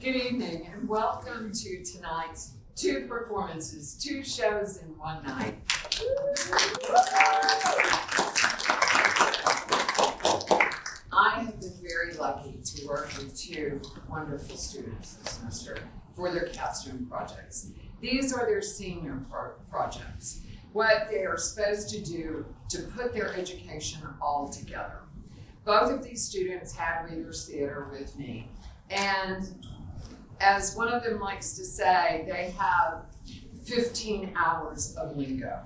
Good evening and welcome to tonight's two performances, two shows in one night. I have been very lucky to work with two wonderful students this semester for their capstone projects. These are their senior projects, what they are supposed to do to put their education all together. Both of these students had Reader's Theater with me, and as one of them likes to say, they have 15 hours of lingo.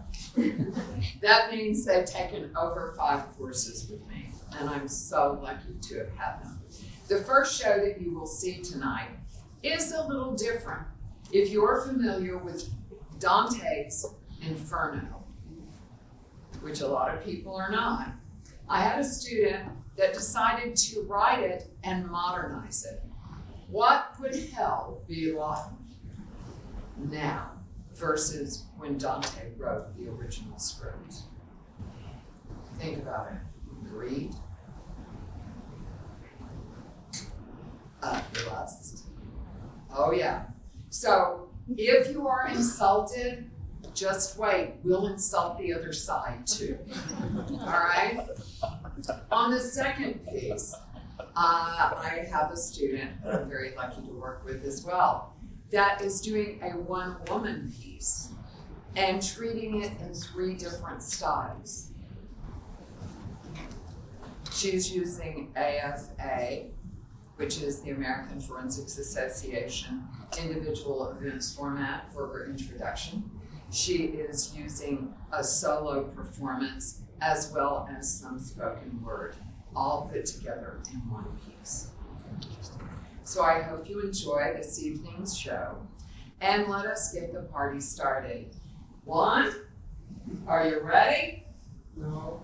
That means they've taken over 5 courses with me, and I'm so lucky to have had them. The first show that you will see tonight is a little different. If you're familiar with Dante's Inferno, which a lot of people are not, I had a student that decided to write it and modernize it. What would hell be like now versus when Dante wrote the original script? Think about it. Greed, lust. Oh yeah. So if you are insulted, just wait. We'll insult the other side too. All right? On the second piece, I have a student that I'm very lucky to work with as well that is doing a one-woman piece and treating it in 3 different styles. She's using AFA, which is the American Forensics Association individual events format for her introduction. She is using a solo performance as well as some spoken word, all put together in one piece. So I hope you enjoy this evening's show, and let us get the party started. Juan, are you ready? No.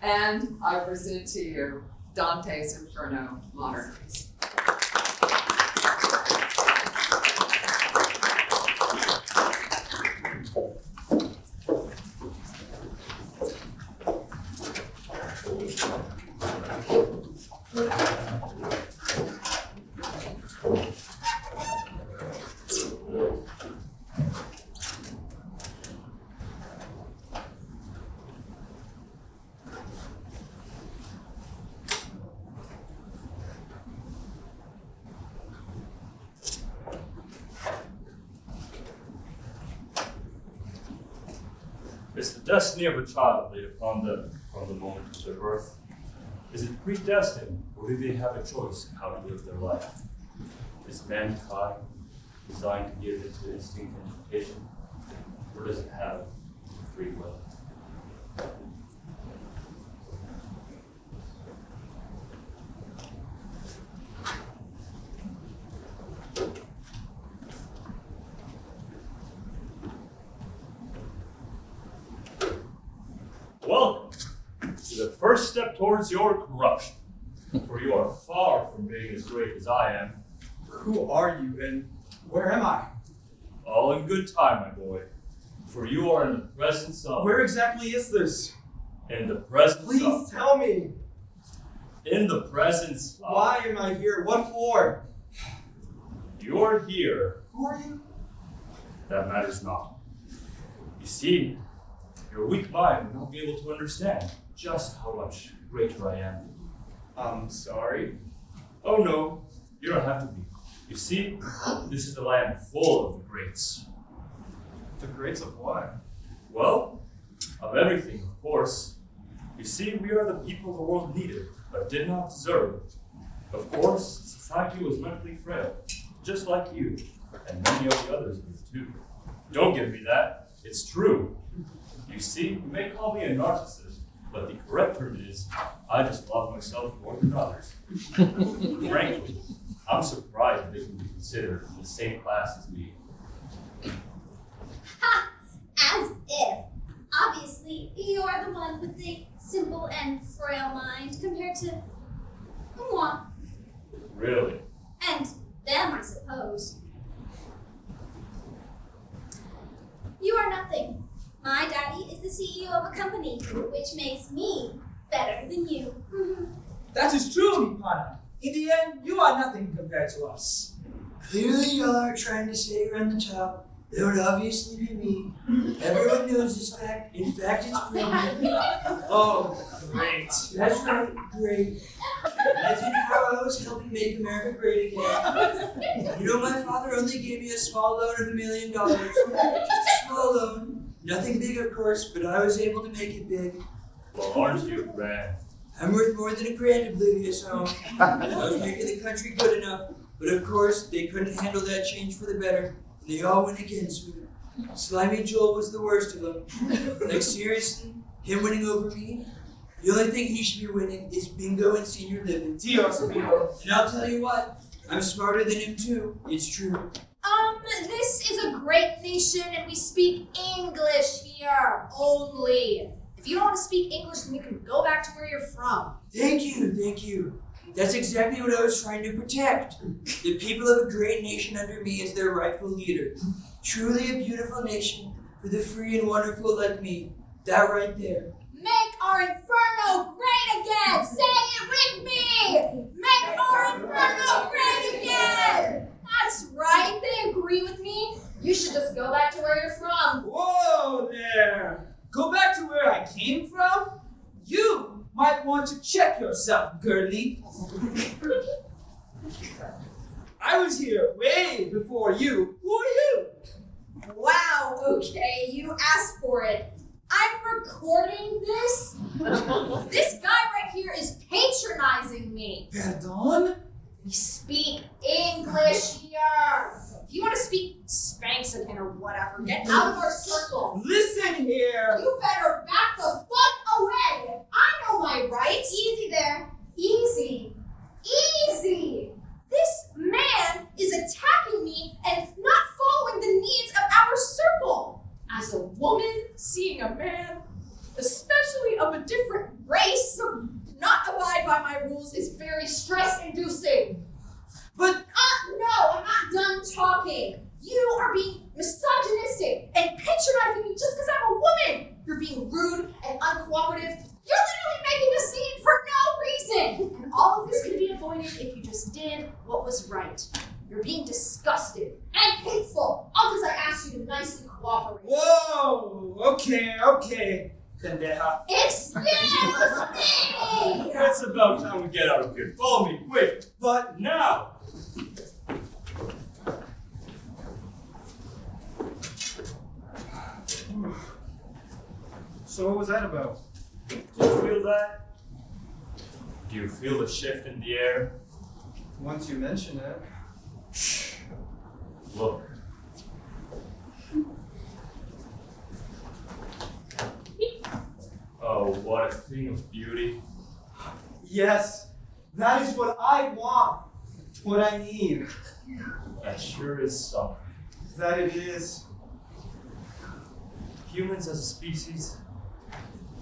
And I present to you Dante's Inferno modernized. It's the destiny of a child laid upon them from the moment of their birth. Is it predestined, or do they have a choice in how to live their life? Is mankind designed to give into instinct and education, or does it have free will? Welcome to the first step towards your corruption, for you are far from being as great as I am. Who are you and where am I? All in good time, my boy, for you are in the presence of... Where exactly is this? In the presence of... Please tell me. In the presence of... Why am I here? What for? You're here. Who are you? That matters not. You see, your weak mind will not be able to understand just how much greater I am. I'm sorry. Oh no, you don't have to be. You see, this is a land full of the greats. The greats of what? Well, of everything, of course. You see, we are the people the world needed, but did not deserve. Of course, society was mentally frail, just like you, and many of the others were too. Don't give me that, it's true. You see, you may call me a narcissist, but the correct term is, I just love myself more than others. Frankly, I'm surprised that they can be considered in the same class as me. Ha! As if. Obviously, you're the one with the simple and frail mind compared to moi. Really? And them, I suppose. You are nothing. My daddy is the CEO of a company, which makes me better than you. That is true, Mipana. In the end, you are nothing compared to us. Clearly y'all are trying to say you're on the top. That would obviously be me. Everyone knows this fact. In fact, it's proven. Oh, great. That's right, great. Imagine how I was helping make America great again. You know, my father only gave me a small loan of $1 million. Just a small loan. Nothing big, of course, but I was able to make it big. Well, aren't you grand? I'm worth more than a grand, oblivious home. I was making the country good enough, but of course, they couldn't handle that change for the better. They all went against me. Slimy Joel was the worst of them. Like, seriously? Him winning over me? The only thing he should be winning is bingo and senior living. Dios mío. And I'll tell you what, I'm smarter than him too. It's true. This is a great nation and we speak English here only. If you don't want to speak English, then you can go back to where you're from. Thank you. That's exactly what I was trying to protect. The people of a great nation under me as their rightful leader. Truly a beautiful nation for the free and wonderful like me. That right there. Make our Inferno great again! Say it with me! Make our Inferno great again! That's right, they agree with me. You should just go back to where you're from. Whoa there. Go back to where I came from? You might want to check yourself, girlie. I was here way before you. Who are you? Wow, okay, you asked for it. I'm recording this. This guy right here is patronizing me. Pardon? We speak English here. If you want to speak Spanxican or whatever, get out of our circle. Listen here. You better back the fuck away. I know my rights. Easy there. Easy. This man is attacking me and not following the needs of our circle. As a woman, seeing a man, especially of a different race, not abide by my rules is very stress-inducing. But No, I'm not done talking. You are being misogynistic and patronizing me just because I'm a woman. You're being rude and uncooperative. You're literally making a scene for no reason. And all of this could be avoided if you just did what was right. You're being disgusted and hateful, all because I asked you to nicely cooperate. whoa, okay. Pendeja. Excuse me! It's about time we get out of here. Follow me, quick. But Now! So what was that about? Do you feel that? Do you feel the shift in the air? Once you mention it. Look. Oh, what a thing of beauty. yes, that is what I want. What I need. That sure is something. That it is. Humans as a species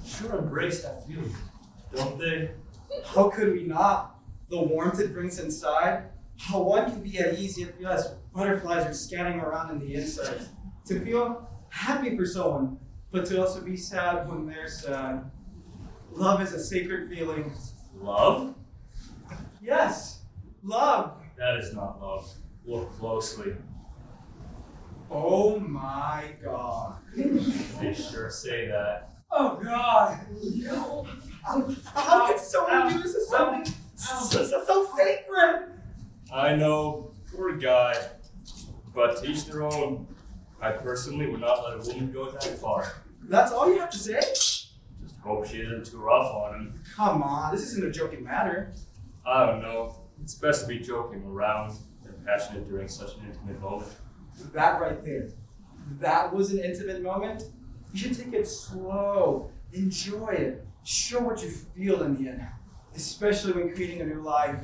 sure embrace that feeling, don't they? How could we not? The warmth it brings inside. How one can be at ease yet feel as butterflies are scanning around in the inside. To feel happy for someone, but to also be sad when they're sad. Love is a sacred feeling. Love? Yes, love. That is not love. Look closely. Oh my God. They sure say that. Oh God. How could someone do this to something so sacred? I know, poor guy. But to each their own. I personally would not let a woman go that far. That's all you have to say? Just hope she isn't too rough on him. Come on, this isn't a joking matter. I don't know. It's best to be joking around and passionate during such an intimate moment. That right there. That was an intimate moment. You should take it slow. Enjoy it. Show what you feel in the end. Especially when creating a new life.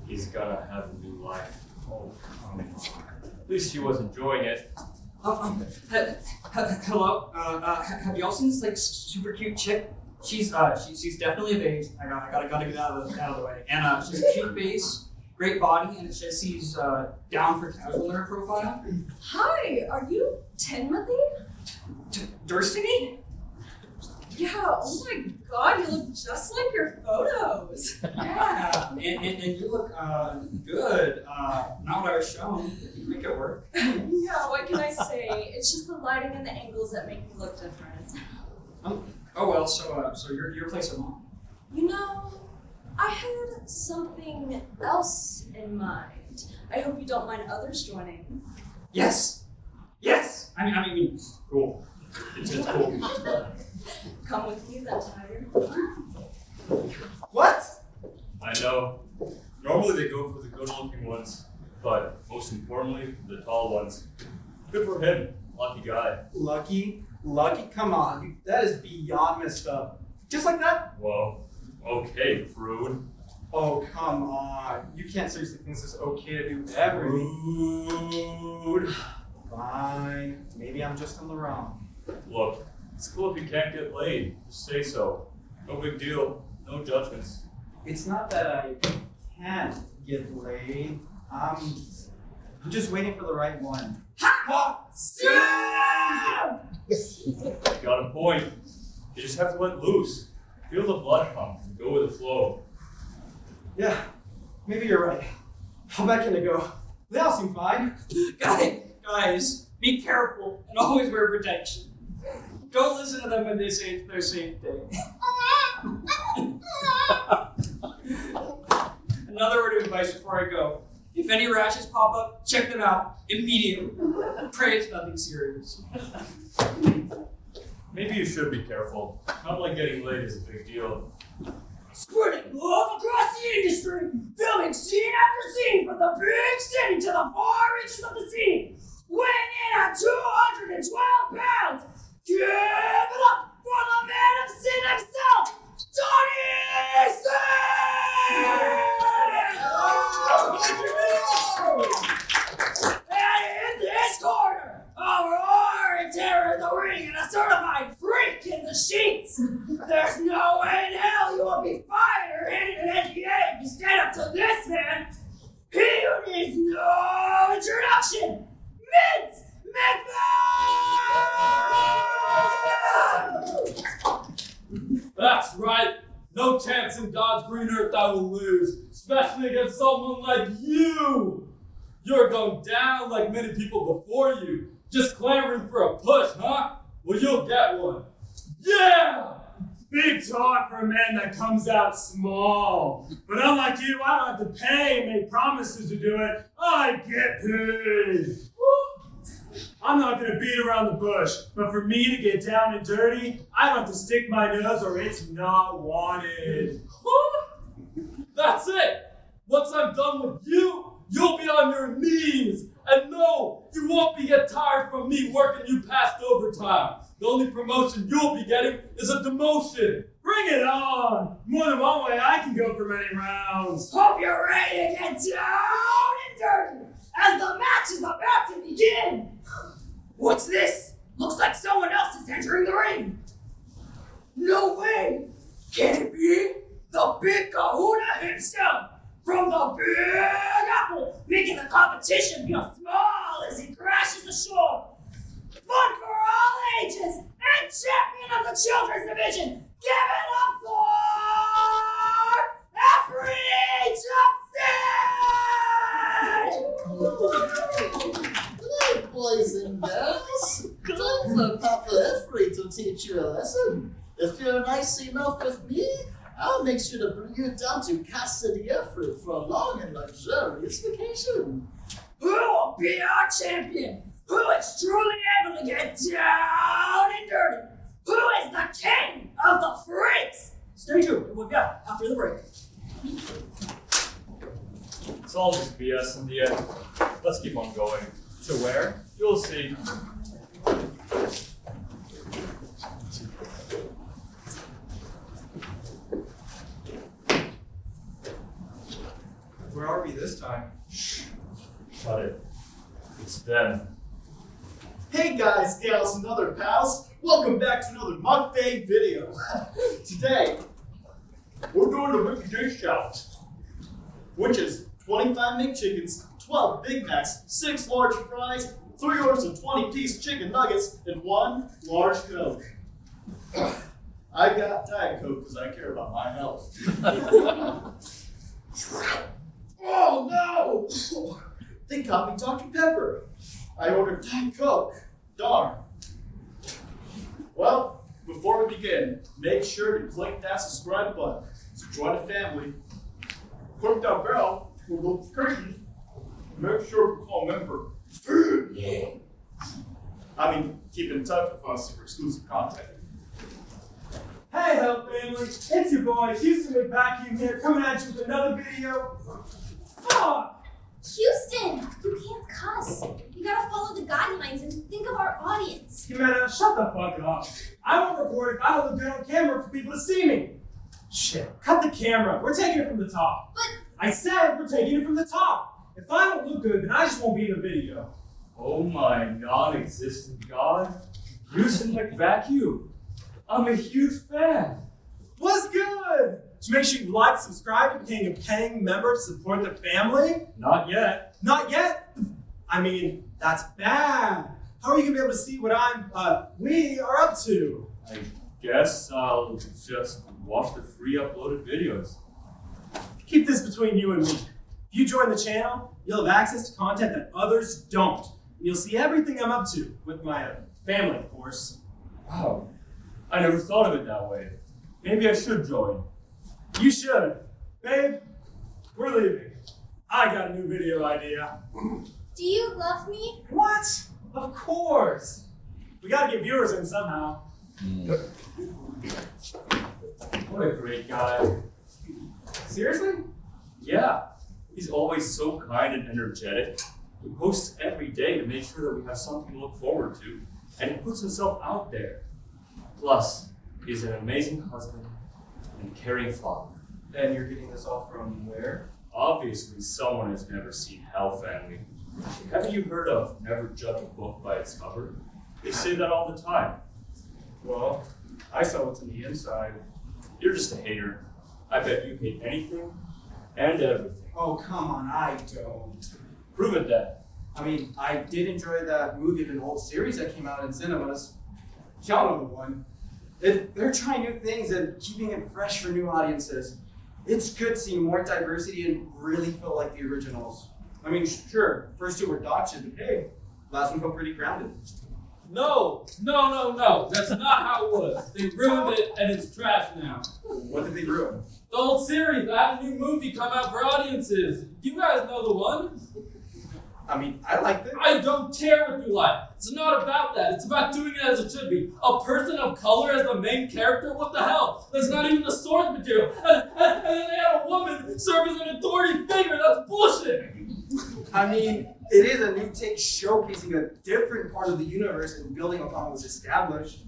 He's gonna have a new life. Oh, come on. At least she was enjoying it. Hello. Have y'all seen this like super cute chick? She's definitely of age. I gotta get out of the way. And she's a cute face, great body, and it says she's down for casual in her profile. Hi, are you Timothy? Durstiny? Yeah, oh my god, you look just like your photos. Yeah, and you look good. Not what I was shown. You make it work. Yeah, what can I say? It's just the lighting and the angles that make me look different. Oh well, so your place of mom. You know, I had something else in mind. I hope you don't mind others joining. Yes. I mean, cool. It's cool. Come with me then, Tiger. What? I know. Normally they go for the good-looking ones, but most importantly, the tall ones. Good for him. Lucky guy. Lucky? Come on. That is beyond messed up. Just like that? Well, okay, prude. Oh, come on. You can't seriously think this is okay to do everything. Prude. Fine. Maybe I'm just in the wrong. Look, it's cool if you can't get laid. Just say so. No big deal. No judgments. It's not that I can't get laid. I'm just waiting for the right one. You got a point. You just have to let loose. Feel the blood pump and go with the flow. Yeah, maybe you're right. How bad can it go? They all seem fine. Guys, be careful and always wear protection. Don't listen to them when they say it's their safe day. Another word of advice before I go. If any rashes pop up, check them out immediately. Pray it's nothing serious. Maybe you should be careful. Not like getting laid is a big deal. Spreading love across the industry, filming scene after scene from the big city to the far reaches of the sea. Weighing in at 212 pounds. Give it up for the man of sin himself, Tony C! And in this corner, a roaring terror in the ring and a certified freak in the sheets. There's no way in hell you will be fired or handed an NDA if you stand up to this man. He who needs no introduction, Vince McMahon! That's right. No chance in God's green earth I will lose, especially against someone like you. You're going down like many people before you, just clamoring for a push, huh? Well, you'll get one. Yeah! Big talk for a man that comes out small. But unlike you, I don't have to pay and make promises to do it. I get paid. I'm not going to beat around the bush, but for me to get down and dirty, I don't have to stick my nose or it's not wanted. That's it! Once I'm done with you, you'll be on your knees. And no, you won't be get tired from me working you past overtime. The only promotion you'll be getting is a demotion. Bring it on! More than one way I can go for many rounds. Hope you're ready to get down and dirty as the match is about to begin. What's this? Looks like someone else is entering the ring. No way! Can it be the big kahuna himself from the Big Apple, making the competition feel small as he crashes ashore? Fun for all ages and champion of the children's division. Give it up for Afri Johnson! Hello, boys and girls. Time for Papa Effrey to teach you a lesson. If you're nice enough with me, I'll make sure to bring you down to Casa de Effrey for a long and luxurious vacation. Who will be our champion? Who is truly able to get down and dirty? Who is the king of the freaks? Stay tuned. We'll be back after the break. It's all just BS in the end. Let's keep on going. To where? You'll see. Where are we this time? Got it. It's them. Hey guys, gals, and other pals. Welcome back to another mukbang video. Today, we're doing the Ricky Dish Challenge, which is 25 McChickens, 12 Big Macs, 6 large fries, 3 orders of 20-piece chicken nuggets, and 1 large Coke. I got Diet Coke because I care about my health. Oh no! They got me Dr. Pepper. I ordered Diet Coke. Darn. Well, before we begin, make sure to click that subscribe button to join the family. Click that bell for notifications. Make sure to call a member. Yeah. I mean, keep in touch with us for exclusive content. Hey, Help Family, it's your boy Houston McVacuum here, coming at you with another video. Fuck! Houston, you can't cuss. You gotta follow the guidelines and think of our audience. Jimena, shut the fuck up. I won't record if I don't look good on camera for people to see me. Shit, cut the camera. We're taking it from the top. But I said we're taking it from the top. If I don't look good, then I just won't be in the video. Oh my non-existent god, Houston McVacuum. I'm a huge fan. What's good? So make sure you like, subscribe, and become a paying member to support the family. Not yet. Not yet? I mean, that's bad. How are you gonna be able to see what we are up to? I guess I'll just watch the free uploaded videos. Keep this between you and me. If you join the channel, you'll have access to content that others don't. And you'll see everything I'm up to with my family, of course. Wow, I never thought of it that way. Maybe I should join. You should. Babe, we're leaving. I got a new video idea. do you love me? What? Of course. We gotta get viewers in somehow. What a great guy. Seriously? Yeah, he's always so kind and energetic. He posts every day to make sure that we have something to look forward to, and he puts himself out there. Plus, he's an amazing husband and caring father. And you're getting this all from where? Obviously, someone has never seen Hell Family. Haven't you heard of never judge a book by its cover? They say that all the time. Well, I saw what's on the inside. You're just a hater. I bet you hate anything and everything. Oh, come on, I don't. Prove it then. I mean, I did enjoy that movie of an old series that came out in cinemas. Y'all know the one. They're trying new things and keeping it fresh for new audiences. It's good seeing more diversity and really feel like the originals. I mean, sure, first two were dog shit, but hey, last one felt pretty grounded. No. That's not how it was. They ruined it and it's trash now. What did they ruin? The old series, I had a new movie come out for audiences. You guys know the one? I mean, I liked it. I don't care what you like. It's not about that. It's about doing it as it should be. A person of color as the main character? What the hell? That's not even the source material. And then they have a woman serve as an authority figure. That's bullshit. I mean, it is a new take showcasing a different part of the universe and building upon what was established.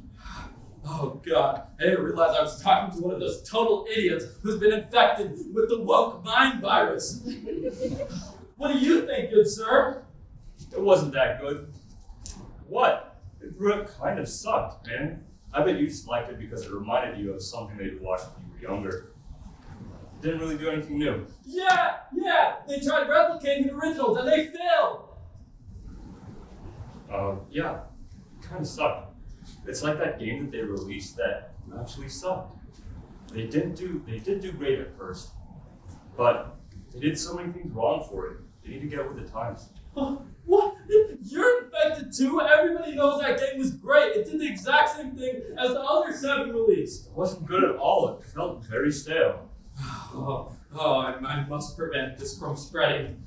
Oh God, I didn't realize I was talking to one of those total idiots who's been infected with the woke mind virus. What do you think, good sir? It wasn't that good. What? It kind of sucked, man. I bet you just liked it because it reminded you of something that you watched when you were younger. It didn't really do anything new. Yeah, they tried replicating the originals and they failed. Yeah, it kind of sucked. It's like that game that they released that actually sucked. They did do great at first, but they did so many things wrong for it. They need to get with the times. What? You're infected too? Everybody knows that game was great. It did the exact same thing as the other 7 released. It wasn't good at all. It felt very stale. I must prevent this from spreading.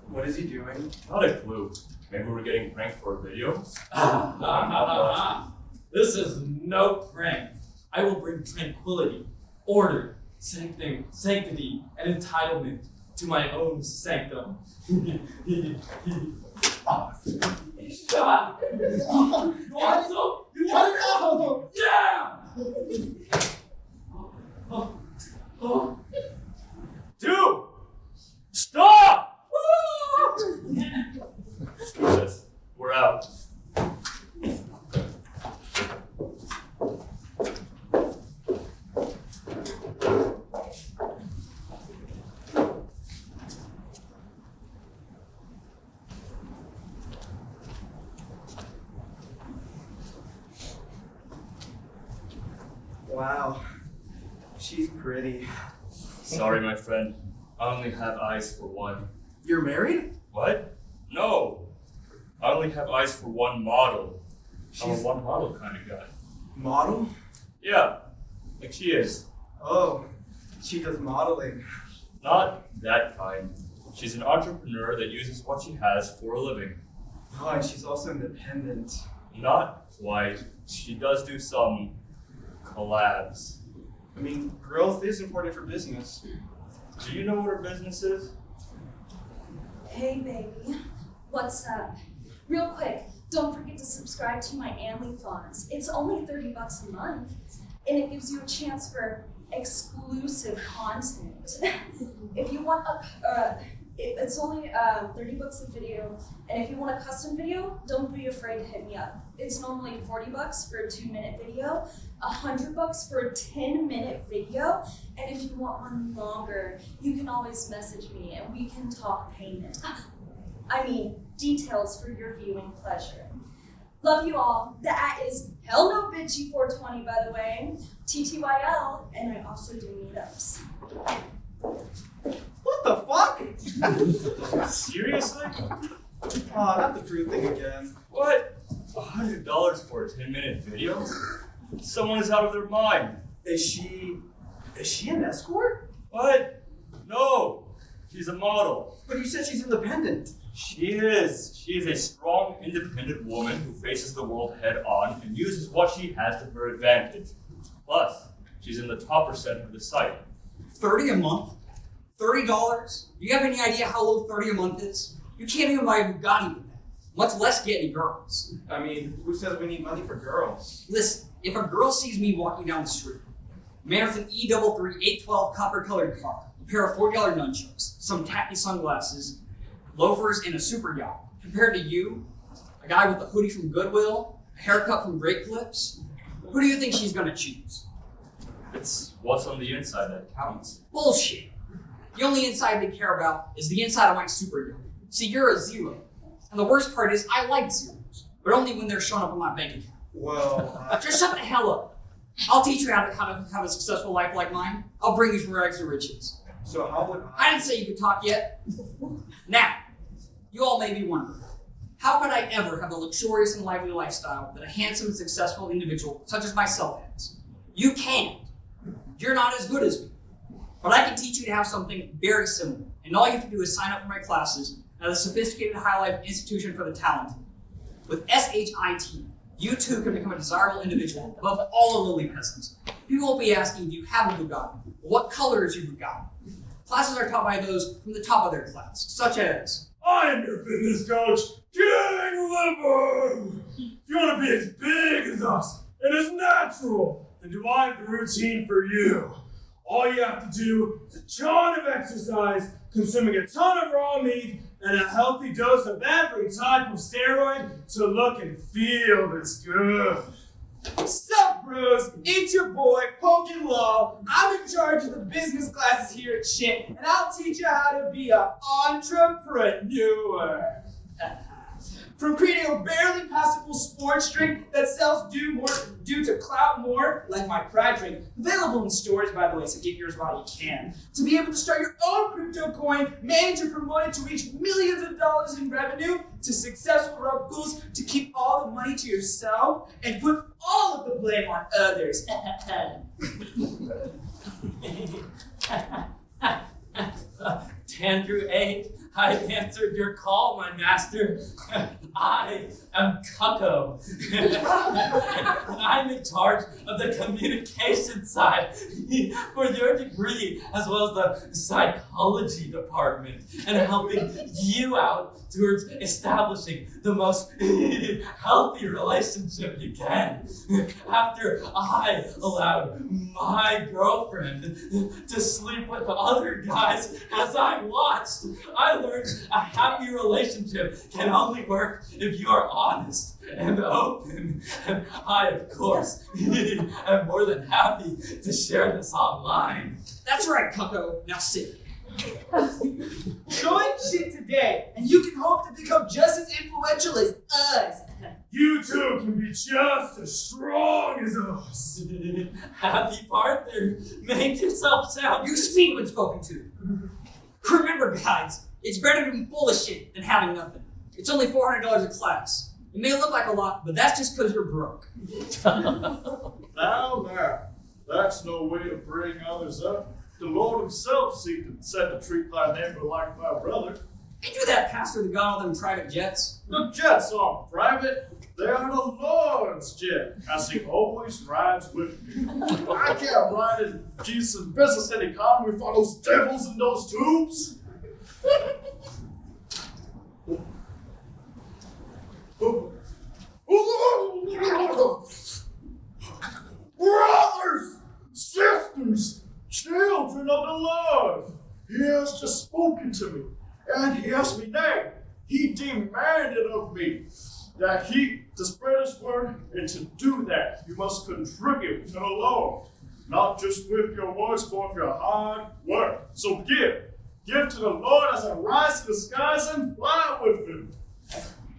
What is he doing? Not a clue. Maybe we're getting pranked for a video? This is no prank. I will bring tranquility, order, sanctity, and entitlement to my own sanctum. Shut! You want some? You want some? Yeah! Dude! Stop! Screw this. We're out. wow. She's pretty. Sorry, my friend. I only have eyes for one. You're married? What? No. I only have eyes for one model. I'm a She's one model kind of guy. model? Yeah, like she is. Oh, she does modeling. Not that kind. She's an entrepreneur that uses what she has for a living. Oh, and she's also independent. Not quite. She does do some collabs. I mean, growth is important for business. Do you know what her business is? Hey, baby. What's up? Real quick, don't forget to subscribe to my OnlyFans. It's only $30 a month, and it gives you a chance for exclusive content. If you want it's only $30 a video, and if you want a custom video, don't be afraid to hit me up. It's normally $40 for a 2-minute video, $100 for a 10-minute video, and if you want one longer, you can always message me and we can talk payment. I mean, details for your viewing pleasure. Love you all. That is Hell No Bitchy 420, by the way. TTYL, and I also do meetups. What the fuck? Seriously? Oh, not the fruit thing again. What? $100 for a 10-minute video? Someone is out of their mind. Is she an escort? What? No. She's a model. But you said she's independent. She is. She is a strong, independent woman who faces the world head on and uses what she has to her advantage. Plus, she's in the top % of the site. 30 a month? $30? Do you have any idea how low 30 a month is? You can't even buy a Bugatti with that, much less get any girls. I mean, who says we need money for girls? Listen, if a girl sees me walking down the street, a man with an E33 812 copper-colored car, a pair of $40 nunchucks, some tacky sunglasses, loafers, and a super yacht, compared to you, a guy with a hoodie from Goodwill, a haircut from Great Clips, who do you think she's gonna choose? It's what's on the inside that counts. Bullshit. The only inside they care about is the inside of my super yacht. See, you're a zero. And the worst part is I like zeros, but only when they're showing up on my bank account. Well, Just shut the hell up. I'll teach you how to have a successful life like mine. I'll bring you from rags to riches. so how would I didn't say you could talk yet. Now, you all may be wondering, how could I ever have the luxurious and lively lifestyle that a handsome and successful individual such as myself has? You can't. You're not as good as me. But I can teach you to have something very similar. And all you have to do is sign up for my classes at the Sophisticated High Life Institution for the Talented. With SHIT, you too can become a desirable individual above all the lowly peasants. People will be asking, do you have a Bugatti? What color is your Bugatti? Classes are taught by those from the top of their class, such as, I am your fitness coach, King Liver! If you want to be as big as us and as natural, then do I have the routine for you. All you have to do is a ton of exercise, consuming a ton of raw meat, and a healthy dose of every type of steroid to look and feel this good. Sup, bros? It's your boy, Pokin Law. I'm in charge of the business classes here at Shit, and I'll teach you how to be an entrepreneur. From creating a barely passable sports drink that sells due to clout more, like my pride drink, available in stores, by the way, so get yours while you can, to be able to start your own crypto coin, manage and promote it to reach millions of dollars in revenue, to successful replicals, to keep all the money to yourself, and put all of the blame on others. 10 through 8, I answered your call, my master. I am Cucko. And I'm in charge of the communication side for your degree, as well as the psychology department, and helping you out towards establishing the most healthy relationship you can. After I allowed my girlfriend to sleep with other guys as I watched, I learned a happy relationship can only work if you are honest and open. And I, of course, am more than happy to share this online. that's right, Cucko. Now sit. Join Shit today, and you can hope to become just as influential as us. You too can can be just as strong as us. Happy partner, make yourself sound. You speak when spoken to. Remember, guys, it's better to be full of shit than having nothing. It's only $400 a class. It may look like a lot, but that's just because you're broke. Now, that's no way to bring others up. The Lord himself said to treat thy neighbor like thy brother. Ain't you that pastor that got all them private jets? The jets aren't private. They are the Lord's jet, as he always rides with me. I can't ride in Jesus' business and economy for those devils in those tubes. Brothers, sisters, children of the Lord, he has just spoken to me, and he asked me name. He demanded of me that to spread his word, and to do that, you must contribute to the Lord, not just with your words, but with your hard work. So give to the Lord as I rise to the skies and fly with him.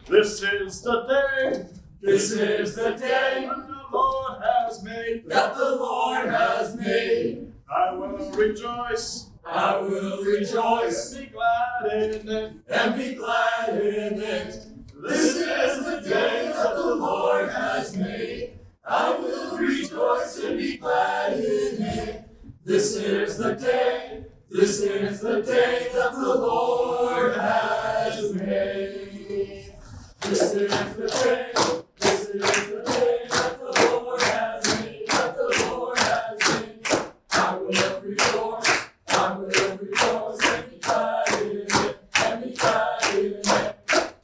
This is the day. This is the day that the Lord has made. that the Lord has made. I will rejoice. I will rejoice And be glad in it. and be glad in it. This is the day that the Lord has made. I will rejoice and be glad in it. This is the day. This is the day that the Lord has made. This is the day. This is the day that the Lord has made. That the Lord has made. I will rejoice. I will rejoice and be glad in it. And be glad in it.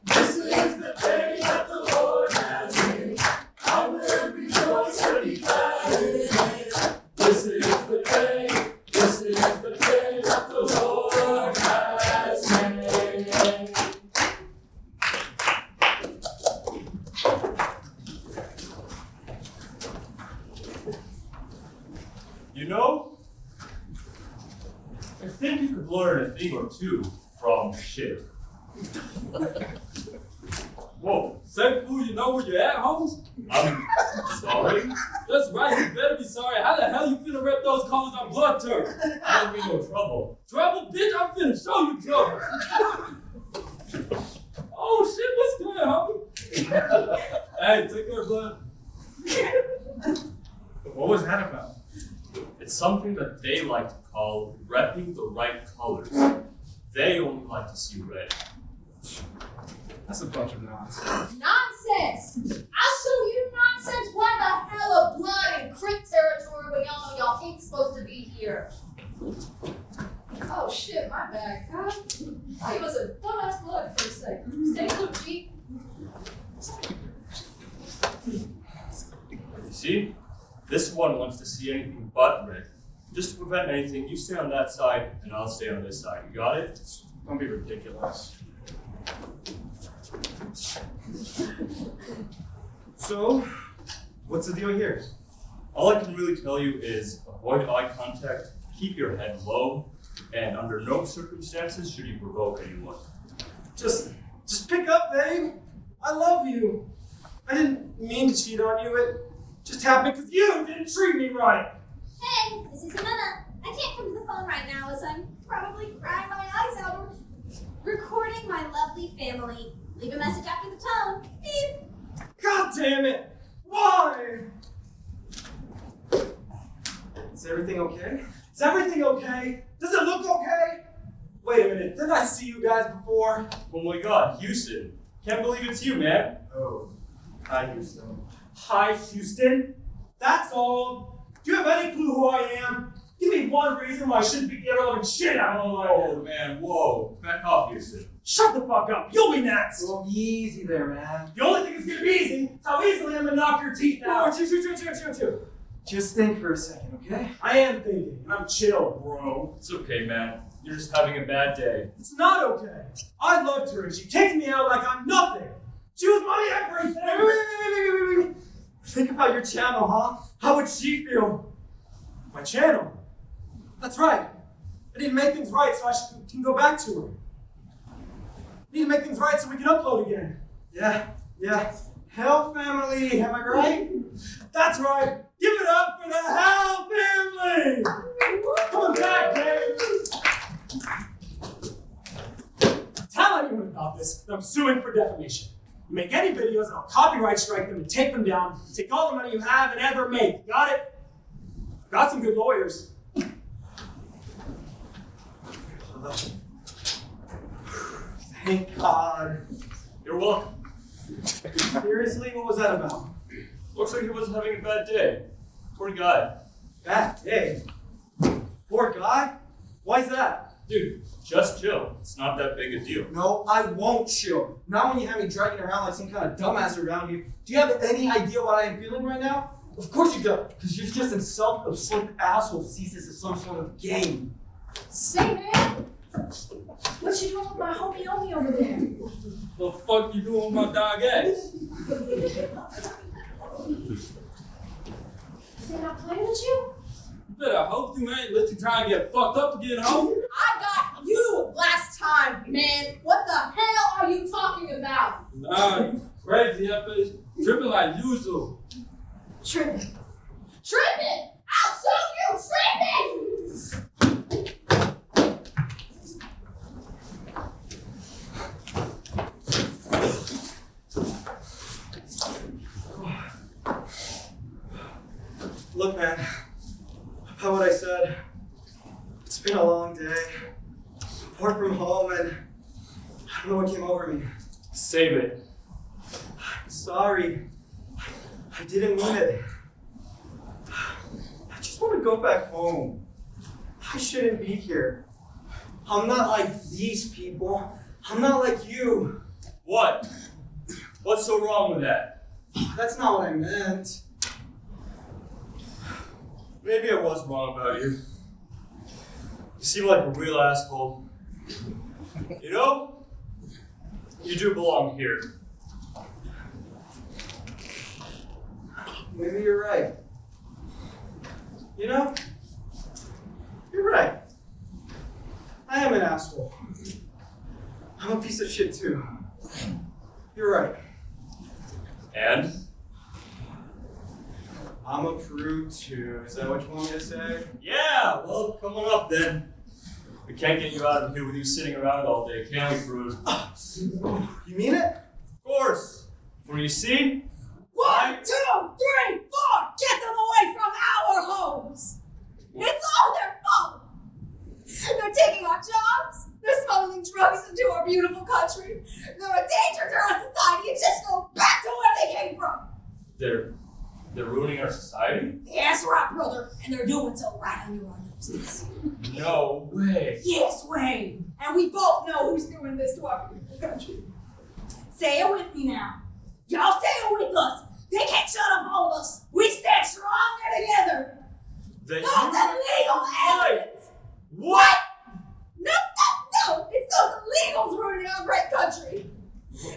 This is the day that the Lord has made. I will rejoice and be glad in it. This is the day. This is the day that the Lord has made. You know, I think you could learn a thing or two from shit. Whoa, say fool, you know where you're at, Holmes? I'm sorry. That's right, you better be sorry. How the hell you finna rep those colors on blood turf? I don't mean no trouble. Trouble, bitch, I'm finna show you trouble. Oh shit, what's good, homie? Hey, take care, blood. What was that about? It's something that they like to call repping the right colors. They only like to see red. That's a bunch of nonsense. Nonsense! I'll show you nonsense. What the hell of blood and crit territory when y'all know y'all ain't supposed to be here. Oh shit, my bad, God. I was a dumbass blood for a second. Stay cool, G. You see? This one wants to see anything but red. Just to prevent anything, you stay on that side, and I'll stay on this side. You got it? Don't be ridiculous. So, what's the deal here? All I can really tell you is avoid eye contact, keep your head low, and under no circumstances should you provoke anyone. Just pick up, babe. I love you. I didn't mean to cheat on you. It just happened because you didn't treat me right. Hey, this is Savannah. I can't come to the phone right now as I'm probably crying my eyes out or recording my lovely family. Leave a message after the tone. Beep. God damn it! Why? Is everything okay? Is everything okay? Does it look okay? Wait a minute, didn't I see you guys before? Oh my god, Houston. Can't believe it's you, man. Oh, hi Houston. Hi, Houston. That's all. Do you have any clue who I am? Give me one reason why I shouldn't be giving shit out of my Oh man, whoa. Back off, Houston. Shut the fuck up. You'll be next. Well, easy there, man. The only thing that's gonna be easy is how easily I'm gonna knock your teeth out. Chill. Just think for a second, okay? I am thinking, and I'm chill, bro. It's okay, man. You're just having a bad day. It's not okay. I loved her and she kicked me out like I'm nothing. She was my everything. Wait. Think about your channel, huh? How would she feel? My channel? That's right. I need to make things right so I can go back to her. I need to make things right so we can upload again. Yeah. Hell family, am I right? That's right. Give it up for the Hell family. Come back, babe. Tell anyone about this, and I'm suing for defamation. You make any videos, and I'll copyright strike them and take them down. Take all the money you have and ever make. Got it? I've got some good lawyers. Thank God. You're welcome. Seriously, what was that about? Looks like he wasn't having a bad day. Poor guy. Bad day? Poor guy? Why's that? Dude, just chill. It's not that big a deal. No, I won't chill. Not when you have me dragging around like some kind of dumbass around you. Do you have any idea what I am feeling right now? Of course you don't, because you're just a self-absorbed asshole who sees this as some sort of game. Say, man, what you doing with my homie Omi over there? The fuck you doing with my dog X? They not playing with you? Better hope you ain't let you try and get fucked up to get home. I got you last time, man. What the hell are you talking about? Nah, you crazy up there. Tripping like usual. Tripping. Tripping! I'll show you tripping! Look, man, about what I said, it's been a long day. Far from home, and I don't know what came over me. Save it. I'm sorry. I didn't mean it. I just want to go back home. I shouldn't be here. I'm not like these people. I'm not like you. What? What's so wrong with that? That's not what I meant. Maybe I was wrong about you. You seem like a real asshole. You know, you do belong here. Maybe you're right. You know, you're right. I am an asshole. I'm a piece of shit too. You're right. And? I'm a prude too. Is that what you want me to say? Yeah, well, come on up then. We can't get you out of here with you sitting around all day, can we, Prude? You mean it? Of course. For you see, 1, 2, 3, 4! Get them away from our homes! It's all their fault! They're taking our jobs, they're smuggling drugs into our beautiful country, they're a danger to our society, and just go back to where they came from! they're ruining our society? Yes, right, brother, and they're doing so right under our noses. No way. Yes, way! And we both know who's doing this to our beautiful country. Say it with me now. Y'all say it with us. They can't shut up all of us. We stand stronger together. Those illegal aliens. What? No. It's those illegals ruining our great country.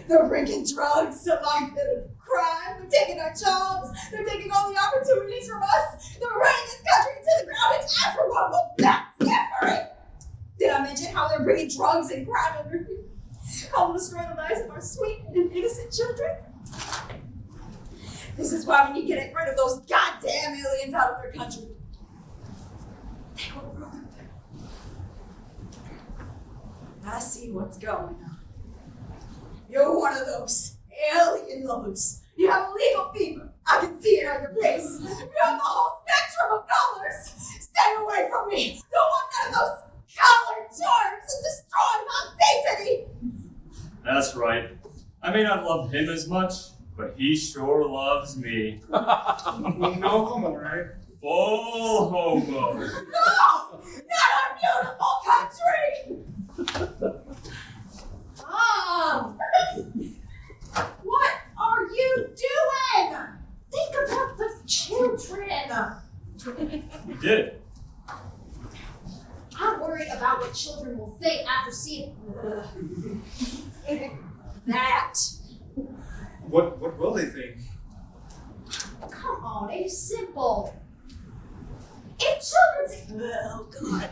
They're bringing drugs to life and crime. They're taking our jobs. They're taking all the opportunities from us. They're running this country to the ground, and everyone will not stand for it. Did I mention how they're bringing drugs and crime over here? How will destroy the lives of our sweet and innocent children? This is why we need to get rid of those goddamn aliens out of their country. They will ruin them. I see what's going on. You're one of those alien lovers. You have a legal fever. I can see it on your face. You have the whole spectrum of colors. Stay away from me. Don't want none of those colored charms to destroy my sanctity. That's right. I may not love him as much, but he sure loves me. No homo, right? Full homo. No! Not our beautiful country! Mom! What are you doing? Think about the children! We did. I'm worried about what children will think after seeing that. What will they think? Come on, it's simple. If children's oh god.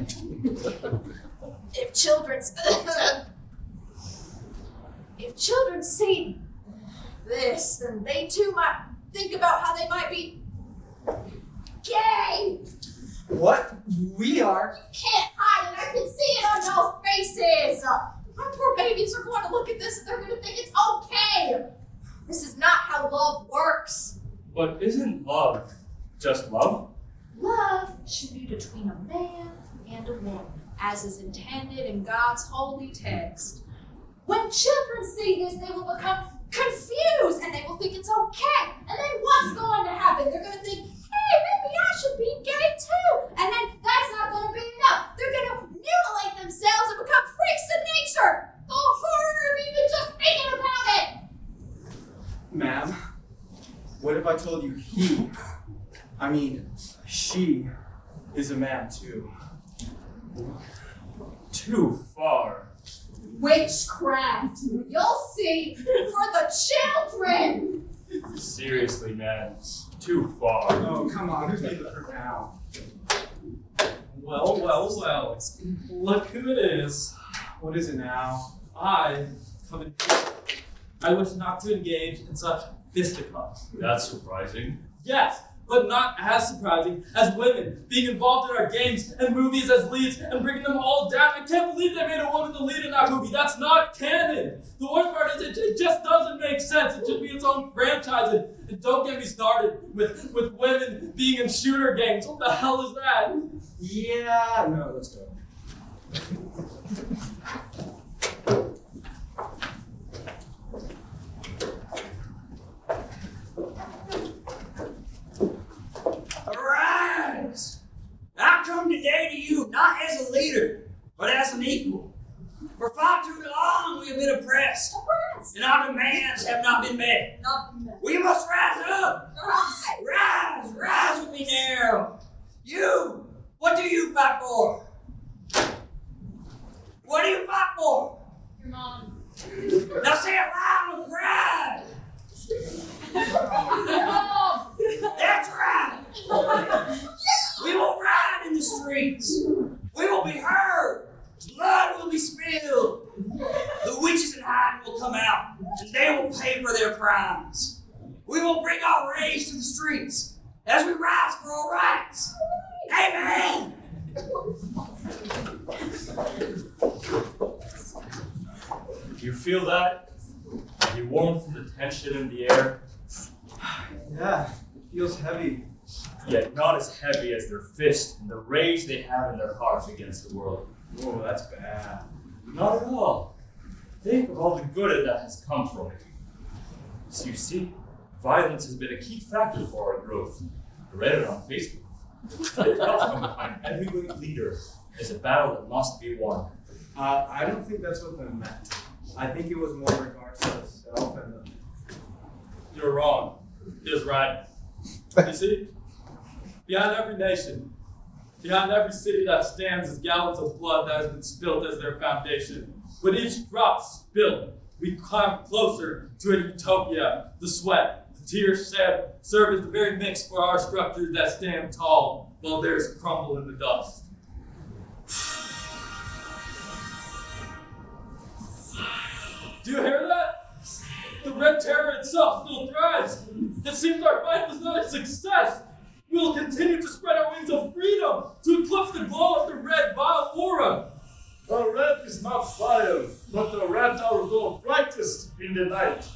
If children see this, then they too might think about how they might be gay. What? We are? You can't hide it. I can see it on y'all's faces. My poor babies are going to look at this and they're going to think it's okay. This is not how love works. But isn't love just love? Love should be between a man and a woman, as is intended in God's holy text. When children see this, they will become confused and they will think it's okay. And then what's going to happen? They're going to think, hey, maybe I should be gay too. And then that's not going to be enough. They're going to mutilate themselves and become freaks of nature. The horror of even just thinking about it. Ma'am, what if I told you she is a man too? Too far. Witchcraft. You'll see for the children. Seriously, man. Too far. Oh, come on. Who's making the proof now? Well, well, well. Look who it is. What is it now? I come in. I wish not to engage in such fisticuffs. That's surprising. Yes, but not as surprising as women being involved in our games and movies as leads and bringing them all down. I can't believe they made a woman the lead in that movie. That's not canon. The worst part is it just doesn't make sense. It should be its own franchise. And don't get me started with women being in shooter games. What the hell is that? Yeah, no, let's go. Arise! I come today to you not as a leader, but as an equal. For far too long we have been oppressed, and our demands have not been met. We must rise up! Rise with me now! You! What do you fight for? What do you fight for? Your mom. Now say it loud with pride! That's right! We will ride in the streets. We will be heard. Blood will be spilled. The witches in hiding will come out, and they will pay for their crimes. We will bring our rage to the streets as we rise for our rights. Amen! You feel that? The warmth and the tension in the air? Yeah, it feels heavy. Yet not as heavy as their fist and the rage they have in their hearts against the world. Oh, that's bad. Not at all. Think of all the good that has come from it. So you see, violence has been a key factor for our growth. I read it on Facebook. The outcome behind every great leader is a battle that must be won. I don't think that's what they meant. I think it was more in regards to the self and the... You're wrong. He's right. You see, behind every nation, behind every city that stands is gallons of blood that has been spilled as their foundation. With each drop spilled, we climb closer to a utopia. The sweat, the tears shed serve as the very mix for our structures that stand tall while theirs crumble in the dust. Do you hear that? The Red Terror itself still thrives. It seems our fight was not a success. We will continue to spread our wings of freedom to eclipse the glow of the red vile aura. The red is not fire, but the red are the brightest in the night.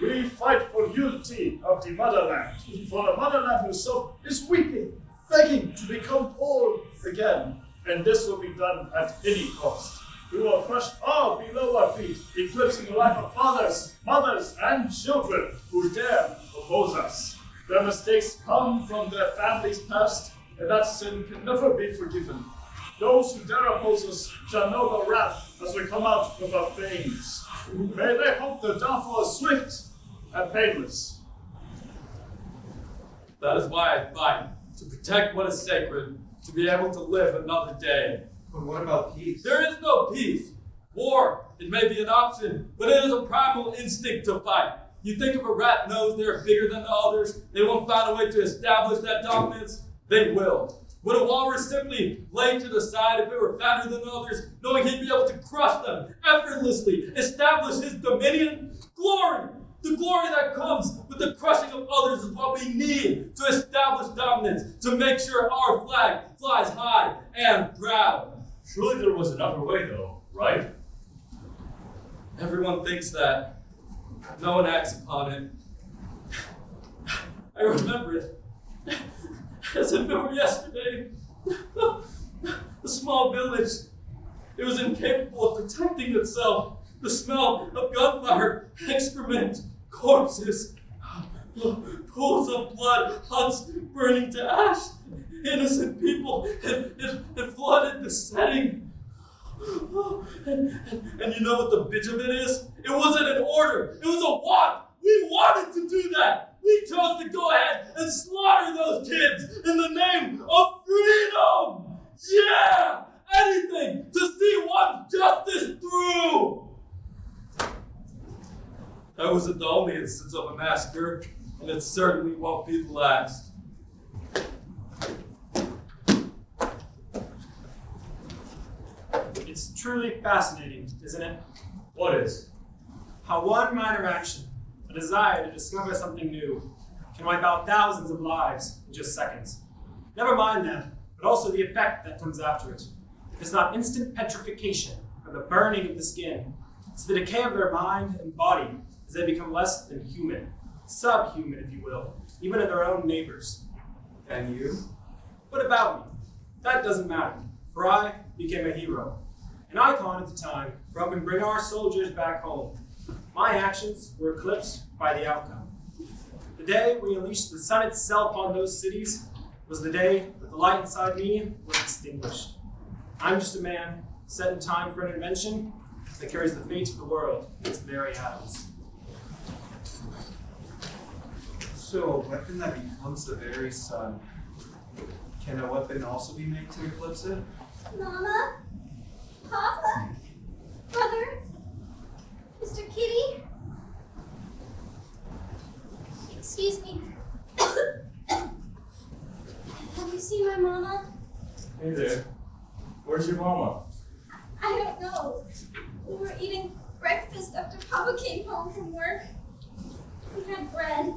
We fight for unity of the motherland, for the motherland herself is weeping, begging to become whole again, and this will be done at any cost. We will crush all below our feet, eclipsing the life of fathers, mothers, and children who dare oppose us. Their mistakes come from their families' past, and that sin can never be forgiven. Those who dare oppose us shall know the wrath as we come out with our fangs. May they hope the downfall is swift and painless. That is why I fight, to protect what is sacred, to be able to live another day. But what about peace? There is no peace. War, it may be an option, but it is a primal instinct to fight. You think if a rat knows they're bigger than the others, they won't find a way to establish that dominance? They will. Would a walrus simply lay to the side if it were fatter than others, knowing he'd be able to crush them effortlessly, establish his dominion? Glory! The glory that comes with the crushing of others is what we need to establish dominance, to make sure our flag flies high and proud. Surely there was another way, though, right? Everyone thinks that. No one acts upon it. I remember it as if it were yesterday. A small village. It was incapable of protecting itself. The smell of gunfire, excrement, corpses, pools of blood, huts burning to ash, innocent people. It flooded the setting. And you know what the bitch of it is? It wasn't an order. It was a want. We wanted to do that. We chose to go ahead and slaughter those kids in the name of freedom. Yeah! Anything to see one justice through. That wasn't the only instance of a massacre, and it certainly won't be the last. It's truly fascinating, isn't it? What is? How one minor action, a desire to discover something new, can wipe out thousands of lives in just seconds. Never mind them, but also the effect that comes after it. It's not instant petrification or the burning of the skin. It's the decay of their mind and body as they become less than human, subhuman, if you will, even in their own neighbors. And you? What about me? That doesn't matter, for I became a hero, an icon at the time for helping bring our soldiers back home. My actions were eclipsed by the outcome. The day we unleashed the sun itself on those cities was the day that the light inside me was extinguished. I'm just a man set in time for an invention that carries the fate of the world in its very atoms. So a weapon that becomes the very sun. Can a weapon also be made to eclipse it? Mama? Papa? Brother? Mr. Kitty? Excuse me. Have you seen my mama? Hey there. Where's your mama? I don't know. We were eating breakfast after Papa came home from work. We had bread.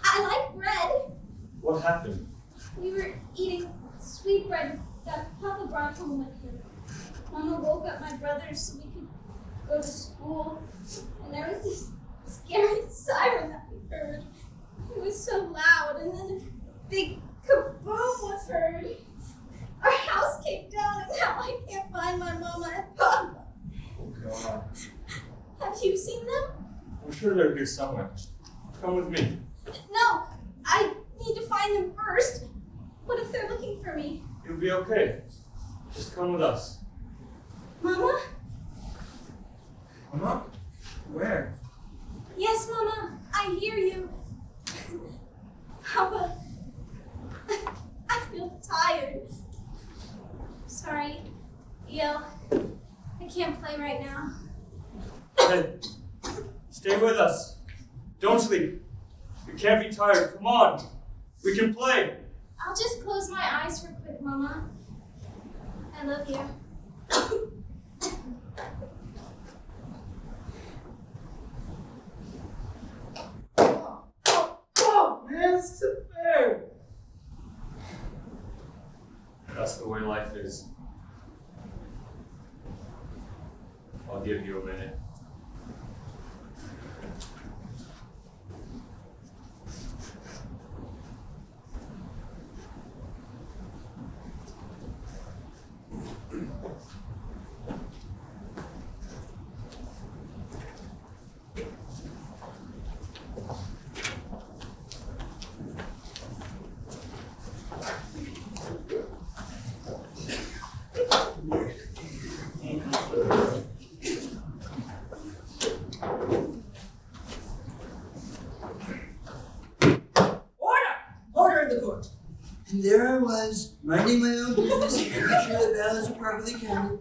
I like bread. What happened? We were eating sweet bread that Papa brought home with him. Mama woke up my brothers so we could go to school. And there was this scary siren that we heard. It was so loud, and then a big kaboom was heard. Our house came down, and now I can't find my mama and Papa. Oh, God. Have you seen them? I'm sure they're here somewhere. Come with me. No, I need to find them first. What if they're looking for me? You'll be okay. Just come with us. Mama? Mama? Where? Yes, Mama, I hear you. Papa, I feel tired. Sorry, Yo, I can't play right now. Hey, stay with us. Don't sleep. You can't be tired. Come on. We can play. I'll just close my eyes for quick, Mama. I love you. Oh, man, this isn't fair. That's the way life is. I'll give you a minute. And there I was, minding my own business and making sure the ballots were properly counted.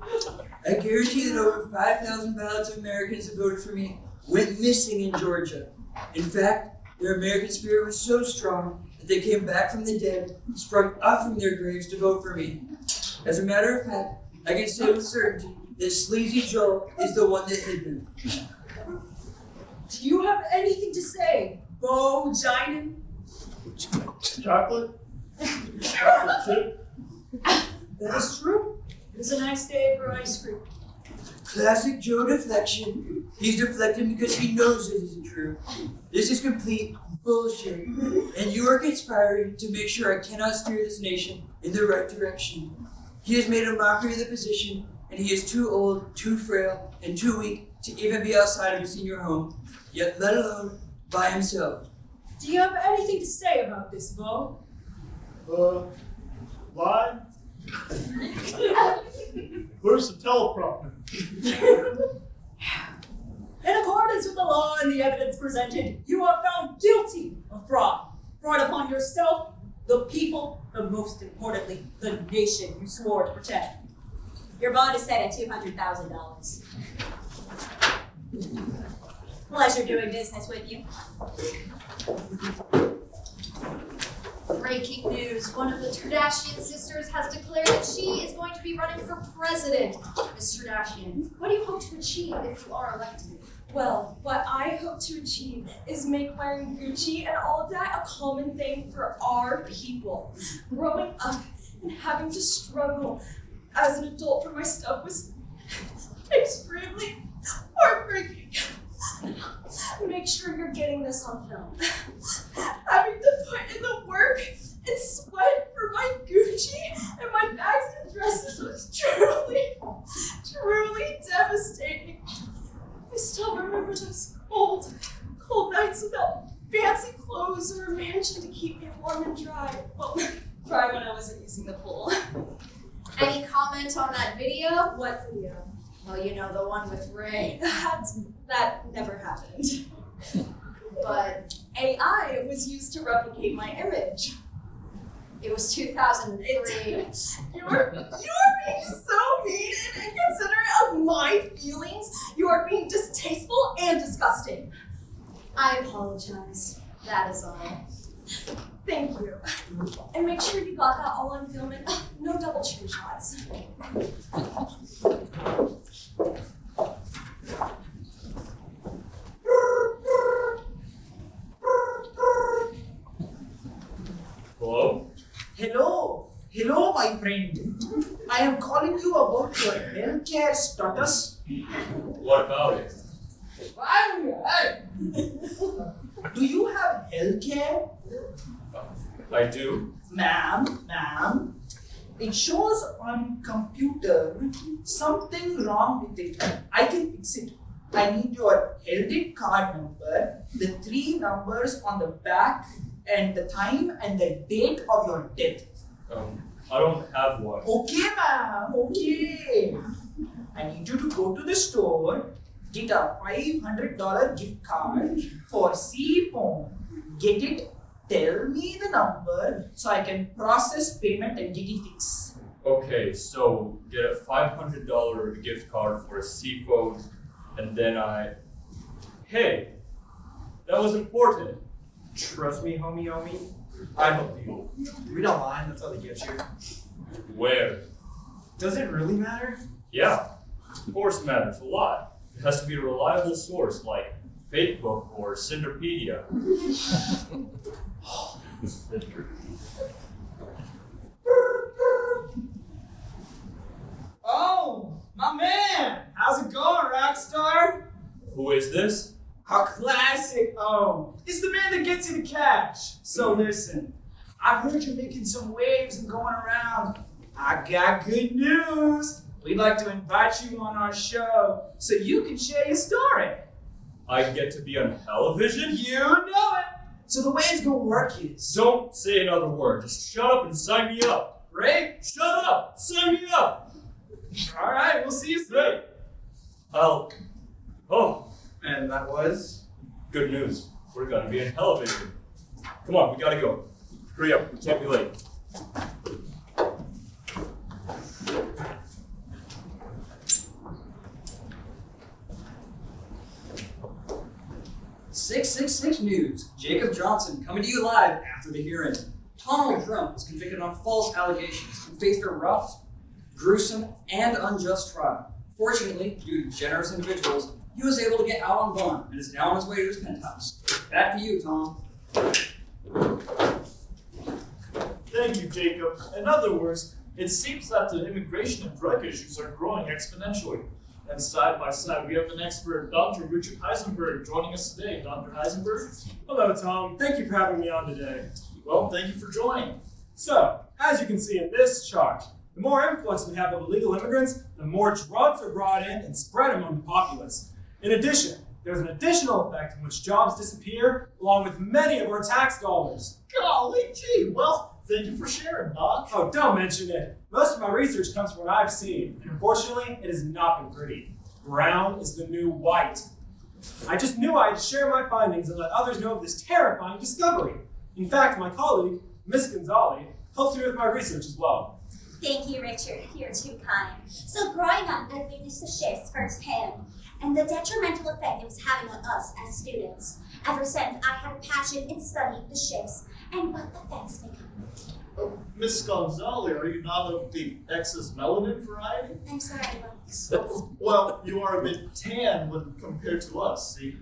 I guarantee that over 5,000 ballots of Americans that voted for me went missing in Georgia. In fact, their American spirit was so strong that they came back from the dead, sprung up from their graves to vote for me. As a matter of fact, I can say with certainty that Sleazy Joe is the one that hid them. Do you have anything to say, Bo Jinen? Chocolate? Chocolate chip? That is true. It is a nice day for ice cream. Classic Joe deflection. He's deflecting because he knows it isn't true. This is complete bullshit. And you are conspiring to make sure I cannot steer this nation in the right direction. He has made a mockery of the position, and he is too old, too frail, and too weak to even be outside of a senior home, yet let alone by himself. Do you have anything to say about this, Bo? Lie? Where's the teleprompter? In accordance with the law and the evidence presented, you are found guilty of fraud. Fraud upon yourself, the people, and most importantly, the nation you swore to protect. Your bond is set at $200,000. Pleasure doing business with you. Breaking news. One of the Tardashian sisters has declared that she is going to be running for president. Miss Tardashian, what do you hope to achieve if you are elected? Well, what I hope to achieve is make wearing Gucci and all of that a common thing for our people. Growing up and having to struggle as an adult for my stuff was extremely heartbreaking. Make sure you're getting this on film. Having to put in the work and sweat for my Gucci and my bags and dresses was truly devastating. I still remember those cold nights without fancy clothes or a mansion to keep me warm and dry. Well, dry when I wasn't using the pool. Any comment on that video? What video? Well, you know, the one with Ray. That never happened. But AI was used to replicate my image. it was 2003. You're being so mean and inconsiderate of my feelings. You are being distasteful and disgusting. I apologize. That is all. Thank you. And make sure you got that all on film and no double chin shots. Hello? Hello, my friend. I am calling you about your healthcare status. What about it? Do you have healthcare? I do. Ma'am, it shows on computer something wrong with it. I can fix it. I need your health card number, the 3 numbers on the back, and the time and the date of your death. I don't have one. Okay, ma'am, okay. I need you to go to the store, get a $500 gift card for C-phone. Get it, tell me the number so I can process payment and get it fixed. Okay, so get a $500 gift card for a seafood, and then Hey, that was important. Trust me, homie. I help you. Read online, that's how they get you. Where? Does it really matter? Yeah, of course it matters a lot. It has to be a reliable source like Facebook or Cinderpedia. Oh, my man! How's it going, Rockstar? Who is this? How classic! Oh, it's the man that gets you the cash. So listen, I've heard you're making some waves and going around. I got good news. We'd like to invite you on our show so you can share your story. I get to be on television? You know it. So the way it's gonna work is... Don't say another word. Just shut up and sign me up. Great. Shut up! Sign me up! All right, we'll see you soon. Great. And that was? Good news. We're gonna be on television. Come on, we gotta go. Hurry up, we can't be late. .666 News. Jacob Johnson coming to you live after the hearing. Donald Trump was convicted on false allegations and faced a rough, gruesome, and unjust trial. Fortunately, due to generous individuals, he was able to get out on bond and is now on his way to his penthouse. Back to you, Tom. Thank you, Jacob. In other words, it seems that the immigration and drug issues are growing exponentially. And side by side, we have an expert, Dr. Richard Heisenberg, joining us today. Dr. Heisenberg? Hello, Tom. Thank you for having me on today. Well, thank you for joining. So, as you can see in this chart, the more influx we have of illegal immigrants, the more drugs are brought in and spread among the populace. In addition, there's an additional effect in which jobs disappear, along with many of our tax dollars. Golly gee, well, thank you for sharing, Doc. Oh, don't mention it. Most of my research comes from what I've seen, and unfortunately, it has not been pretty. Brown is the new white. I just knew I had to share my findings and let others know of this terrifying discovery. In fact, my colleague, Miss Gonzalez, helped me with my research as well. Thank you, Richard. You're too kind. So growing up, I witnessed the shifts firsthand and the detrimental effect it was having on us as students. Ever since, I had a passion in studying the shifts and what effects they come. Miss Gonzalez, are you not of the excess melanin variety? I'm sorry, Well, you are a bit tan when compared to us, see?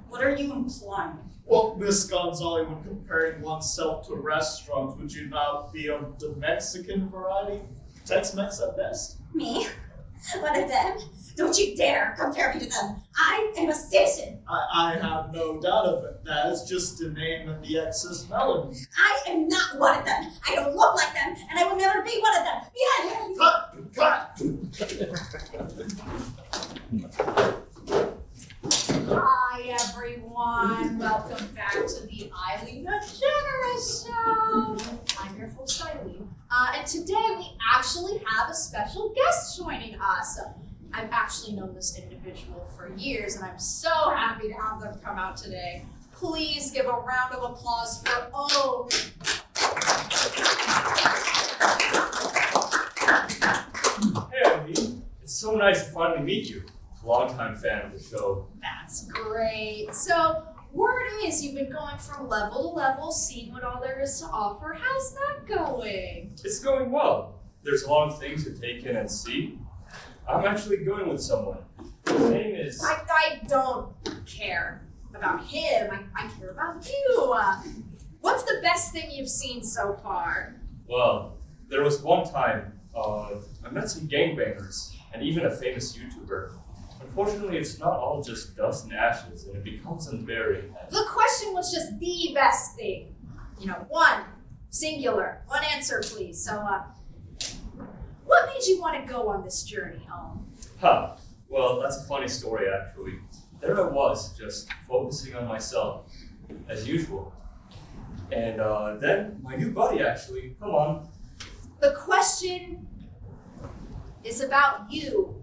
What are you implying? Well, Miss Gonzalez, when comparing oneself to restaurants, would you not be of the Mexican variety? Tex-Mex at best? Me? One of them? Don't you dare compare me to them. I am a citizen. I have no doubt of it. That is just the name and the excess melanin. I am not one of them. I don't look like them, and I will never be one of them. Cut! Hi everyone, welcome back to the Eileen DeGeneres Show. I'm your host Eileen, and today we actually have a special guest joining us. I've actually known this individual for years, and I'm so happy to have them come out today. Please give a round of applause for O. Hey, Eileen. It's so nice to finally meet you. Longtime fan of the show. That's great. So, word is you've been going from level to level, seeing what all there is to offer. How's that going? It's going well. There's a lot of things to take in and see. I'm actually going with someone. His name is... I don't care about him. I care about you. What's the best thing you've seen so far? Well, there was one time I met some gangbangers and even a famous YouTuber. Unfortunately, it's not all just dust and ashes, and it becomes unbearable. The question was just the best thing. You know, one, singular. One answer, please. So, what made you want to go on this journey? Well, that's a funny story, actually. There I was, just focusing on myself, as usual. And then my new buddy, actually, come on. The question is about you.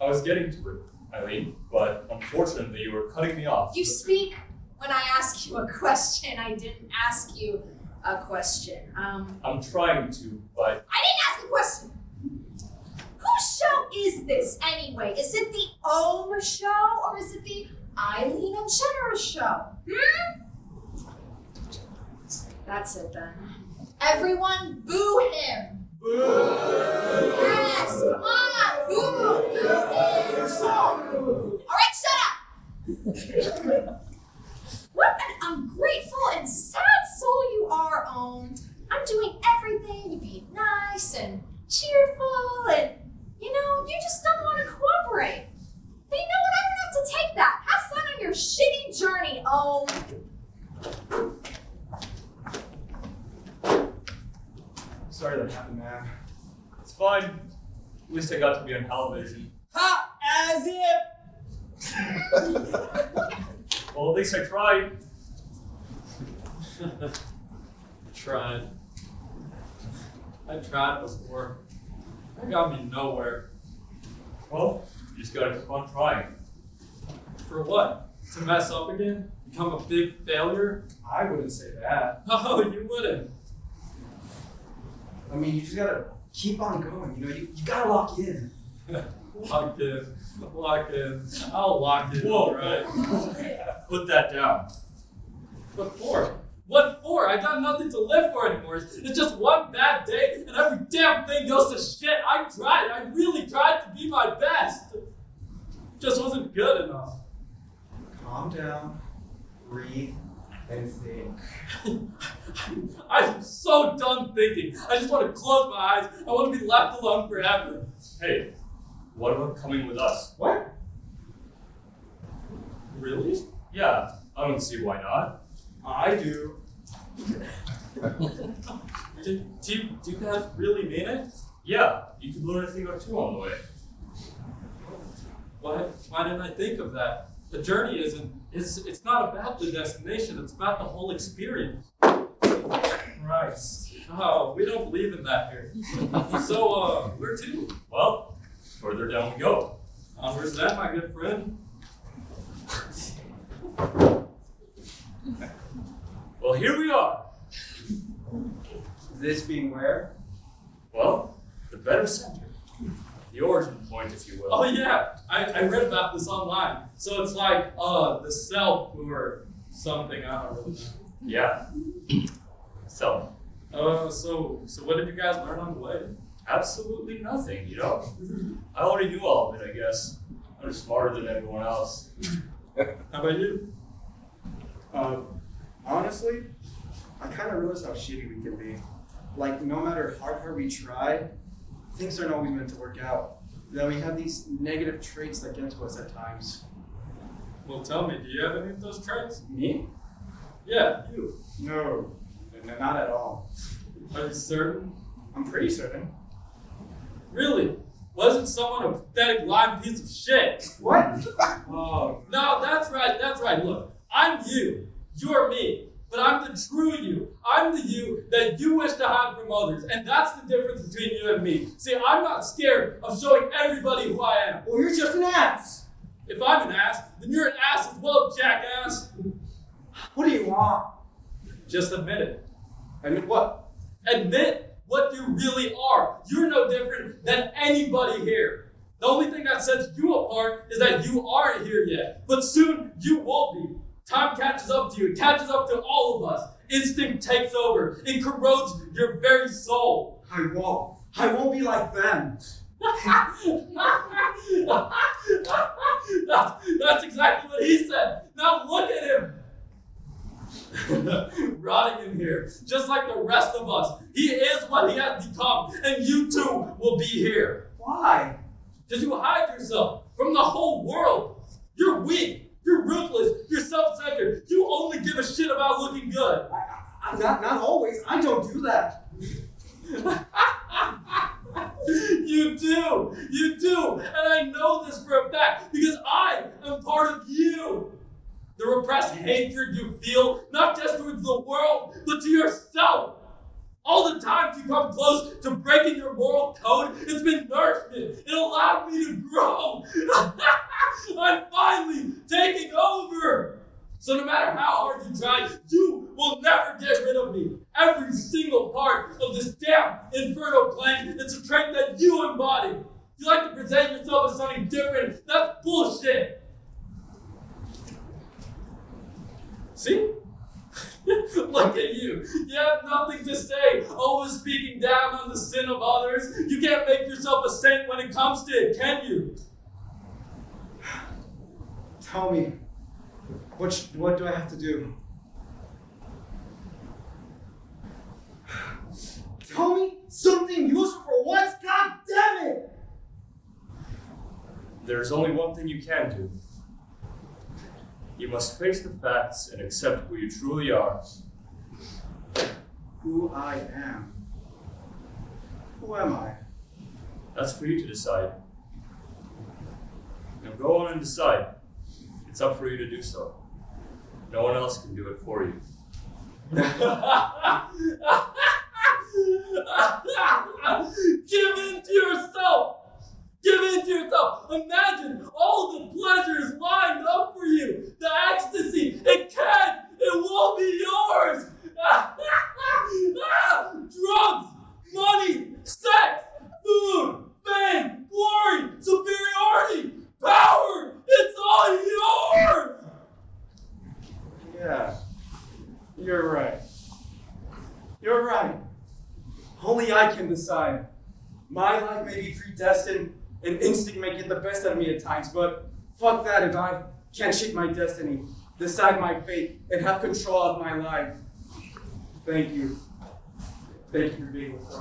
I was getting to it, Eileen, but unfortunately you were cutting me off. You speak when I ask you a question. I didn't ask you a question. I'm trying to, but... I didn't ask a question! Whose show is this, anyway? Is it the Ohm Show, or is it the Eileen DeGeneres Show? That's it, then. Everyone, boo him! Boo! Yes, come on! Boo! Boo! Alright, shut up! What an ungrateful and sad soul you are, Ohm. I'm doing everything to be nice and cheerful, and, you know, you just don't want to cooperate. But you know what? I don't have to take that. Have fun on your shitty journey, Ohm. Sorry that happened, man. It's fine. At least I got to be on television. Ha! As if! Well, at least I tried. I tried before. That got me nowhere. Well, you just gotta keep on trying. For what? To mess up again? Become a big failure? I wouldn't say that. Oh, you wouldn't. I mean, you just gotta keep on going, you know, you gotta lock in. Lock in. I'll lock in, Whoa. right? Put that down. What for? What for? I got nothing to live for anymore. It's just one bad day and every damn thing goes to shit. I tried. I really tried to be my best. just wasn't good enough. Calm down, breathe, and think. I'm so done thinking. I just want to close my eyes. I want to be left alone forever. Hey, what about coming with us? What? Really? Yeah, I don't see why not. I do. Do you guys really mean it? Yeah, you could learn a thing or two on the way. Why didn't I think of that? The journey it's not about the destination, it's about the whole experience. Christ. Oh, we don't believe in that here. So, where to? Well, further down we go. Where's that, my good friend? Well, here we are. This being where? Well, the better center. The origin point, if you will. Oh yeah, I read about this online. So it's like the self or something, I don't really know. Yeah. So, So what did you guys learn on the way? absolutely nothing, you know? I already knew all of it, I guess. I'm smarter than everyone else. How about you? Honestly, I kind of realize how shitty we can be. Like, no matter how hard we try, things aren't always meant to work out. Then we have these negative traits that get to us at times. Well, tell me, do you have any of those traits? Me? Yeah, you. No, not at all. Are you certain? I'm pretty certain. Really? Wasn't someone a pathetic lying piece of shit? What? Oh, no, that's right. Look, I'm you. You're me. But I'm the true you. I'm the you that you wish to hide from others. And that's the difference between you and me. See, I'm not scared of showing everybody who I am. Well, you're just an ass. If I'm an ass, then you're an ass as well, jackass. What do you want? Just admit it. Admit what? Admit what you really are. You're no different than anybody here. The only thing that sets you apart is that you aren't here yet. But soon you will be. Time catches up to you. It catches up to all of us. Instinct takes over. It corrodes your very soul. I won't. I won't be like them. That's exactly what he said. Now look at him. Rotting in here, just like the rest of us. He is what he has become, and you too will be here. Why? Because you hide yourself from the whole world. You're weak. You're ruthless. You're self-centered. You only give a shit about looking good. I'm not always. I don't do that. You do, and I know this for a fact because I am part of you. The repressed hatred you feel, not just towards the world, but to yourself. All the times you come close to breaking your moral code, it's been nourishment. It allowed me to grow. I'm finally taking over. So no matter how hard you try, you will never get rid of me. Every single part of this damn Inferno plane, it's a trait that you embody. You like to present yourself as something different. That's bullshit. See? Look at you. You have nothing to say. Always speaking down on the sin of others. You can't make yourself a saint when it comes to it, can you? Tell me, what do I have to do? Tell me something useful for once, god damn it! There's only one thing you can do. You must face the facts and accept who you truly are. Who I am. Who am I? That's for you to decide. Now go on and decide. It's up for you to do so. No one else can do it for you. Give in to yourself. Give in to yourself. Imagine all the pleasures lined up for you. The ecstasy. It will be yours. Drugs, money, sex, food, fame, glory, superiority, power. It's all yours. Yeah, you're right. You're right. Only I can decide. My life may be predestined, and instinct may get the best out of me at times, but Fuck that if I can't shape my destiny, decide my fate, and have control of my life. Thank you. Thank you for being with me.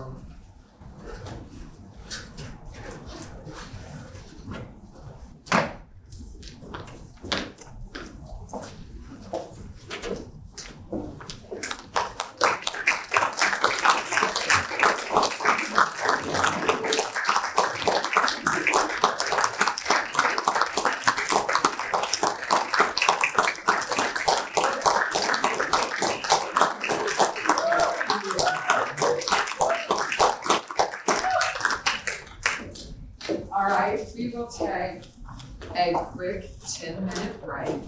All right, we will take a quick 10-minute break.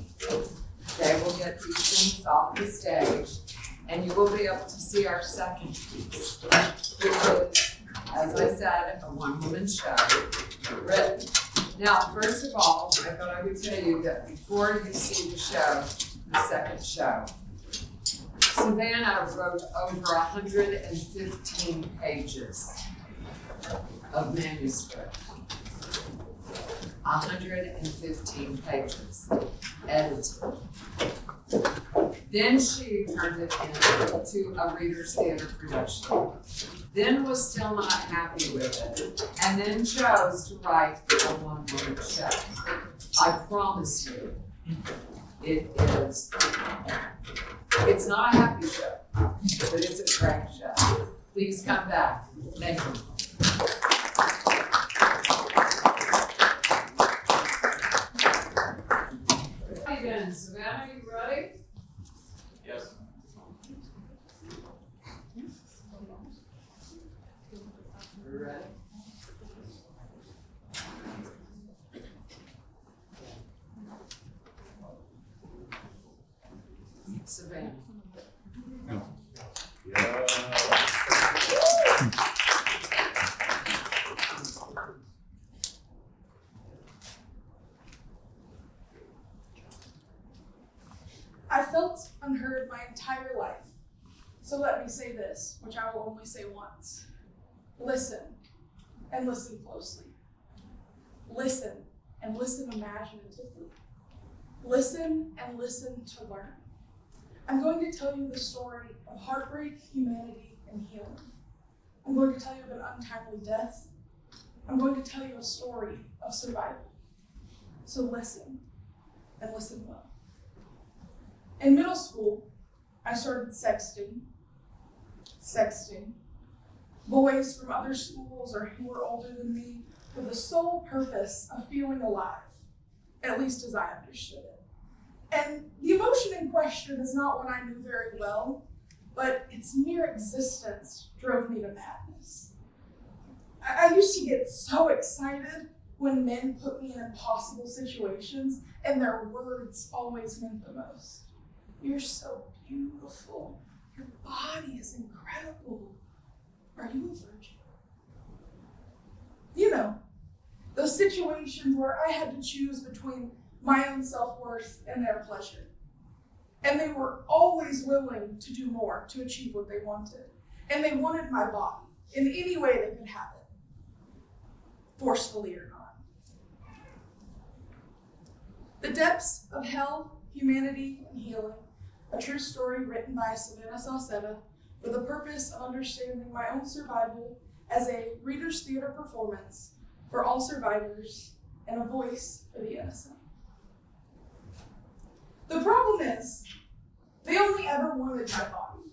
They will get these things off the stage, and you will be able to see our second piece, which is, as I said, a one-woman show written. Now, first of all, I thought I would tell you that before you see the show, the second show, Savannah wrote over 115 pages of manuscript. 115 pages edited. Then she turned it into a Reader's Theater production. Then was still not happy with it, and then chose to write a one-woman show. I promise you, it's not a happy show, but it's a great show. Please come back. Thank you. Then, Savannah, you ready? Yes. You ready? Savannah. I felt unheard my entire life. So let me say this, which I will only say once. Listen, and listen closely. Listen, and listen imaginatively. Listen, and listen to learn. I'm going to tell you the story of heartbreak, humanity, and healing. I'm going to tell you of an untimely death. I'm going to tell you a story of survival. So listen, and listen well. In middle school, I started sexting boys from other schools or who were older than me with the sole purpose of feeling alive, at least as I understood it. And the emotion in question is not one I knew very well, but its mere existence drove me to madness. I used to get so excited when men put me in impossible situations, and their words always meant the most. You're so beautiful. Your body is incredible. Are you a virgin? You know, those situations where I had to choose between my own self-worth and their pleasure. And they were always willing to do more to achieve what they wanted. And they wanted my body in any way they could have it, forcefully or not. The depths of hell, humanity, and healing. A true story written by Savannah Sauseda for the purpose of understanding my own survival as a Reader's Theater performance for all survivors and a voice for the innocent. The problem is, they only ever wanted my body.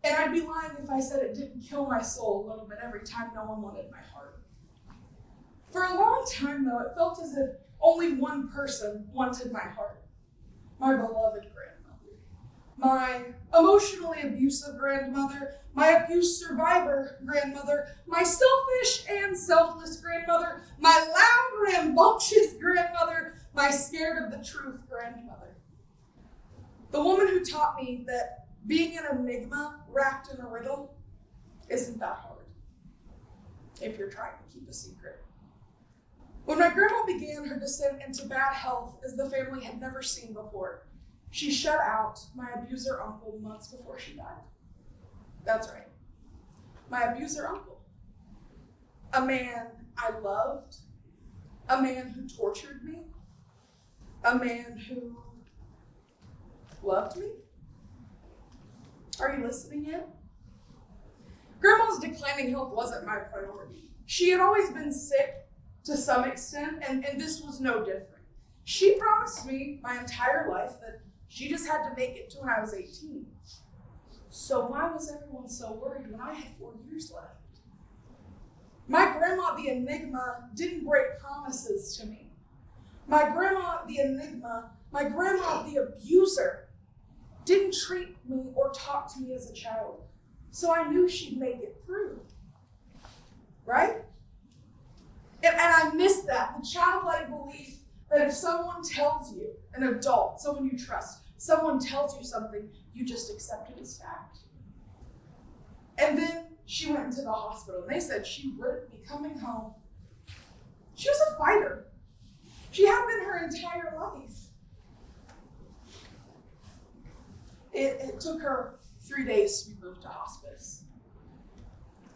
And I'd be lying if I said it didn't kill my soul a little bit every time no one wanted my heart. For a long time though, it felt as if only one person wanted my heart. My beloved grandmother. My emotionally abusive grandmother, my abuse survivor grandmother, my selfish and selfless grandmother, my loud, rambunctious grandmother, my scared of the truth grandmother. The woman who taught me that being an enigma wrapped in a riddle isn't that hard if you're trying to keep a secret. When my grandma began her descent into bad health as the family had never seen before, she shut out my abuser uncle months before she died. That's right, my abuser uncle. A man I loved A man who tortured me? A man who loved me? Are you listening in? Grandma's declining health wasn't my priority. She had always been sick to some extent, and this was no different. She promised me my entire life that she just had to make it to when I was 18. So why was everyone so worried when I had 4 years left? My grandma, the enigma, didn't break promises to me. My grandma, the enigma, my grandma, the abuser, didn't treat me or talk to me as a child. So I knew she'd make it through. Right? And I miss that, the childlike belief that if someone tells you, an adult, someone you trust, someone tells you something, you just accept it as fact. And then she went into the hospital and they said she wouldn't be coming home. She was a fighter. She had been her entire life. It took her 3 days to be moved to hospice.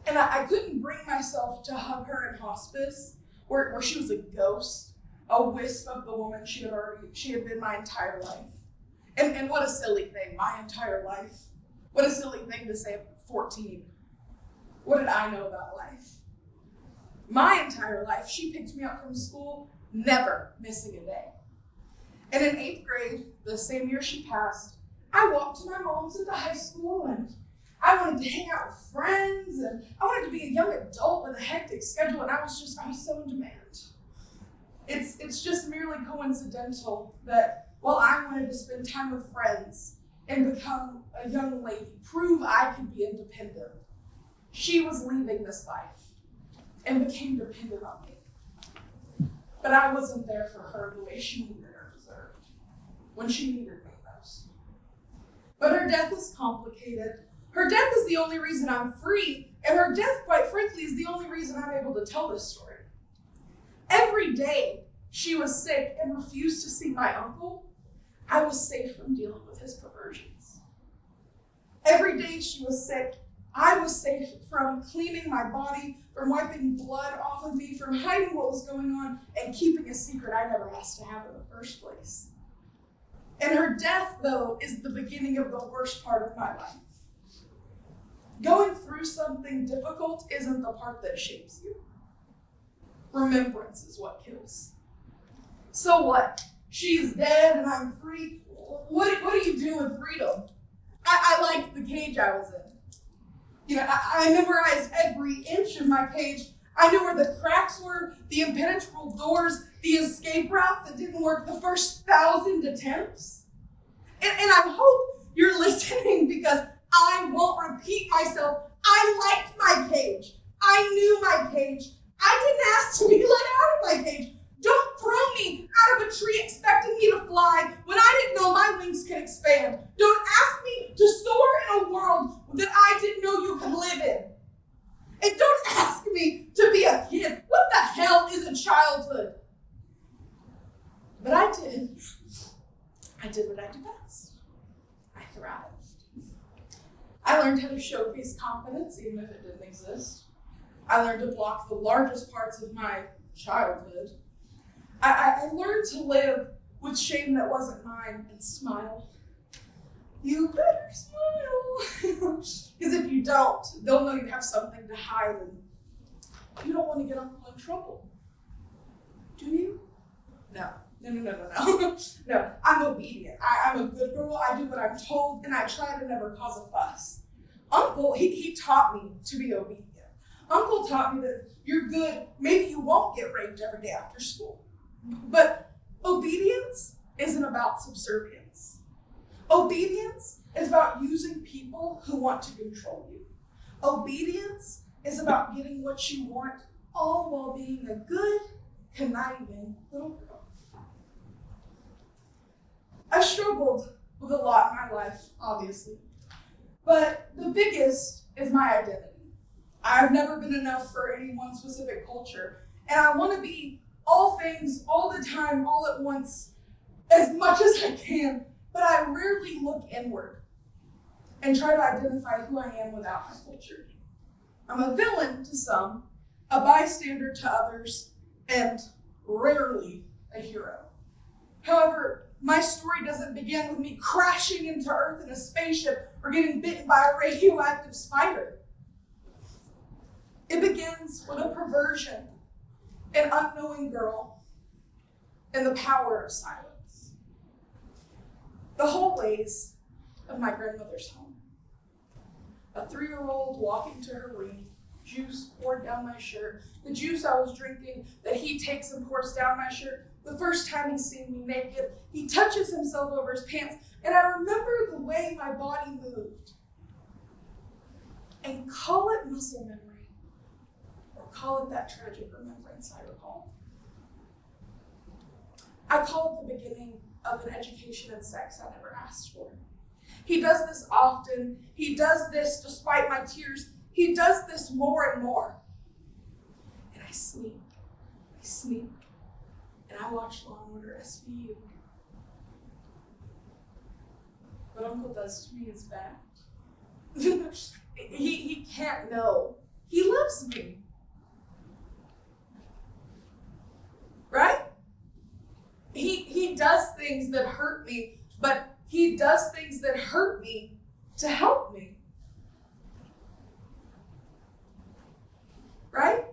And I couldn't bring myself to hug her in hospice, where she was a ghost, a wisp of the woman she had been my entire life. And what a silly thing, my entire life. What a silly thing to say at 14. What did I know about life? My entire life, she picked me up from school, never missing a day. And in 8th grade, the same year she passed, I walked to my mom's at the high school, and I wanted to hang out with friends, and I wanted to be a young adult with a hectic schedule, and I was so in demand. It's just merely coincidental that while I wanted to spend time with friends and become a young lady, prove I could be independent, she was leaving this life and became dependent on me. But I wasn't there for her the way she needed or deserved, when she needed me most. But her death is complicated. Her death is the only reason I'm free, and her death, quite frankly, is the only reason I'm able to tell this story. Every day she was sick and refused to see my uncle, I was safe from dealing with his perversions. Every day she was sick, I was safe from cleaning my body, from wiping blood off of me, from hiding what was going on, and keeping a secret I never asked to have in the first place. And her death, though, is the beginning of the worst part of my life. Going through something difficult isn't the part that shapes you. Remembrance is what kills. So what? She's dead and I'm free. What do you do with freedom? I liked the cage I was in. I memorized every inch of my cage. I knew where the cracks were, the impenetrable doors, the escape route that didn't work the first 1,000 attempts. And I hope you're listening because I won't repeat myself. I liked my cage. I knew my cage. I didn't ask to be let out of my cage. Don't throw me out of a tree expecting me to fly when I didn't know my wings could expand. Don't ask me to soar in a world that I didn't know you could live in. And don't ask me to be a kid. What the hell is a childhood? But I did. I did what I do best. I thrived. I learned how to showcase confidence even if it didn't exist. I learned to block the largest parts of my childhood. I learned to live with shame that wasn't mine and smile. You better smile. Because if you don't, they'll know you have something to hide and you don't want to get Uncle in trouble. Do you? No. No, I'm obedient. I'm a good girl. I do what I'm told and I try to never cause a fuss. Uncle, he taught me to be obedient. Uncle taught me that you're good. Maybe you won't get raped every day after school. But obedience isn't about subservience. Obedience is about using people who want to control you. Obedience is about getting what you want, all while being a good, conniving little girl. I've struggled with a lot in my life, obviously. But the biggest is my identity. I've never been enough for any one specific culture. And I want to be all things, all the time, all at once, as much as I can. But I rarely look inward and try to identify who I am without my culture. I'm a villain to some, a bystander to others, and rarely a hero. However, my story doesn't begin with me crashing into Earth in a spaceship or getting bitten by a radioactive spider. It begins with a perversion, an unknowing girl, and the power of silence. The hallways of my grandmother's home. A 3-year-old walking to her room, juice poured down my shirt, the juice I was drinking that he takes and pours down my shirt. The first time he's seen me naked, he touches himself over his pants, and I remember the way my body moved. And call it muscle memory, or call it that tragic remembrance I recall. I call it the beginning of an education in sex I never asked for. He does this often. He does this despite my tears. He does this more and more. And I sneak, and I watch Law & Order SVU. What Uncle does to me is bad. he can't know. He loves me. Right? He does things that hurt me, but he does things that hurt me to help me. Right?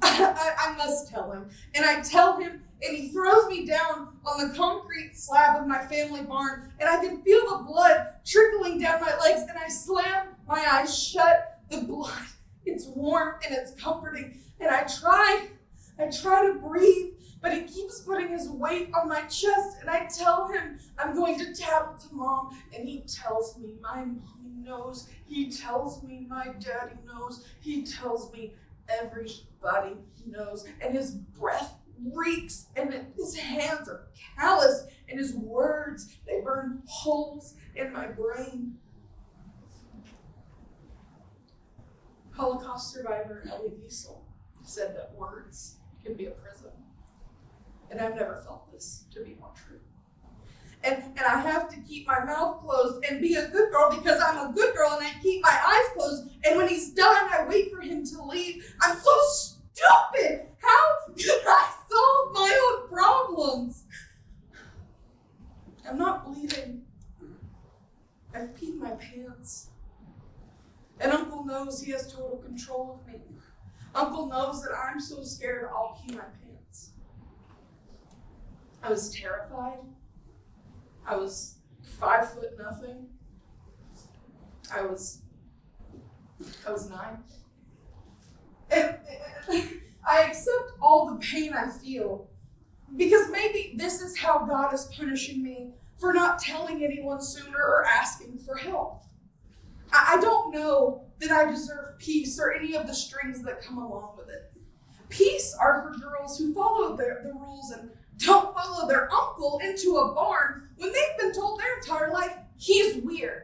I must tell him. And I tell him, and he throws me down on the concrete slab of my family barn, and I can feel the blood trickling down my legs, and I slam my eyes shut. The blood, it's warm and it's comforting, and I try to breathe, but he keeps putting his weight on my chest, and I tell him I'm going to tap to Mom, and he tells me my mommy knows. He tells me my daddy knows. He tells me everybody knows, and his breath reeks, and his hands are calloused, and his words, they burn holes in my brain. Holocaust survivor Elie Wiesel said that words can be a prison, and I've never felt this to be more true. And I have to keep my mouth closed and be a good girl because I'm a good girl, and I keep my eyes closed, and when he's done, I wait for him to leave. I'm so stupid! How could I solve my own problems? I'm not bleeding. I've peed my pants. And Uncle knows he has total control of me. Uncle knows that I'm so scared I'll pee my pants. I was terrified. I was 5'0". I was 9. And I accept all the pain I feel because maybe this is how God is punishing me for not telling anyone sooner or asking for help. I don't know that I deserve peace or any of the strings that come along with it. Peace are for girls who follow the rules and don't follow their uncle into a barn when they've been told their entire life he's weird.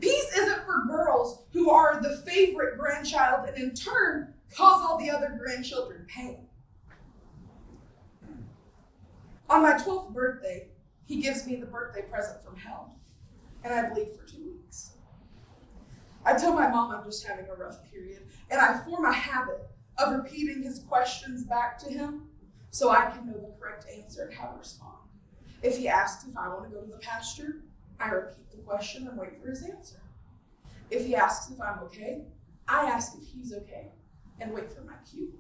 Peace isn't for girls who are the favorite grandchild and in turn cause all the other grandchildren pain. On my 12th birthday, he gives me the birthday present from hell, and I bleed for 2 weeks. I tell my mom I'm just having a rough period, and I form a habit of repeating his questions back to him so I can know the correct answer and how to respond. If he asks if I want to go to the pasture, I repeat the question and wait for his answer. If he asks if I'm okay, I ask if he's okay and wait for my cue.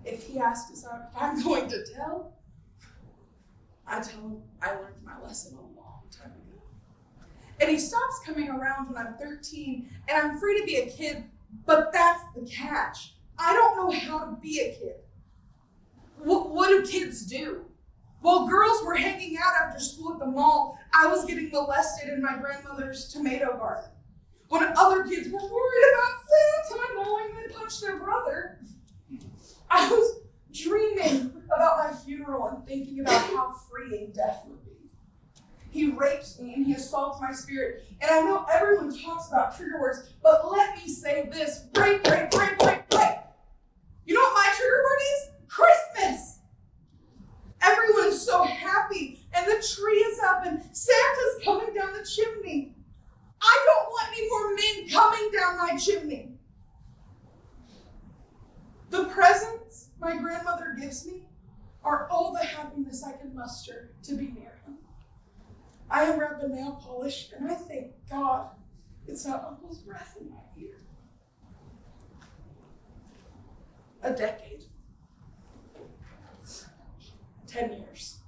If he asks if I'm going to tell, I tell him I learned my lesson a long time ago. And he stops coming around when I'm 13 and I'm free to be a kid, but that's the catch. I don't know how to be a kid. What do kids do? While girls were hanging out after school at the mall, I was getting molested in my grandmother's tomato garden. When other kids were worried about Santa knowing they punched their brother, I was dreaming about my funeral and thinking about how freeing death would be. He rapes me and he assaults my spirit. And I know everyone talks about trigger words, but let me say this: rape, rape, rape, rape, rape. You know what my trigger word is? Christmas. Everyone is so happy and the tree is up and Santa's coming down the chimney. I don't want any more men coming down my chimney. The presents my grandmother gives me are all the happiness I can muster to be near him. I am wrapped in nail polish, and I thank God it's not Uncle's breath in my ear. A decade. 10 years.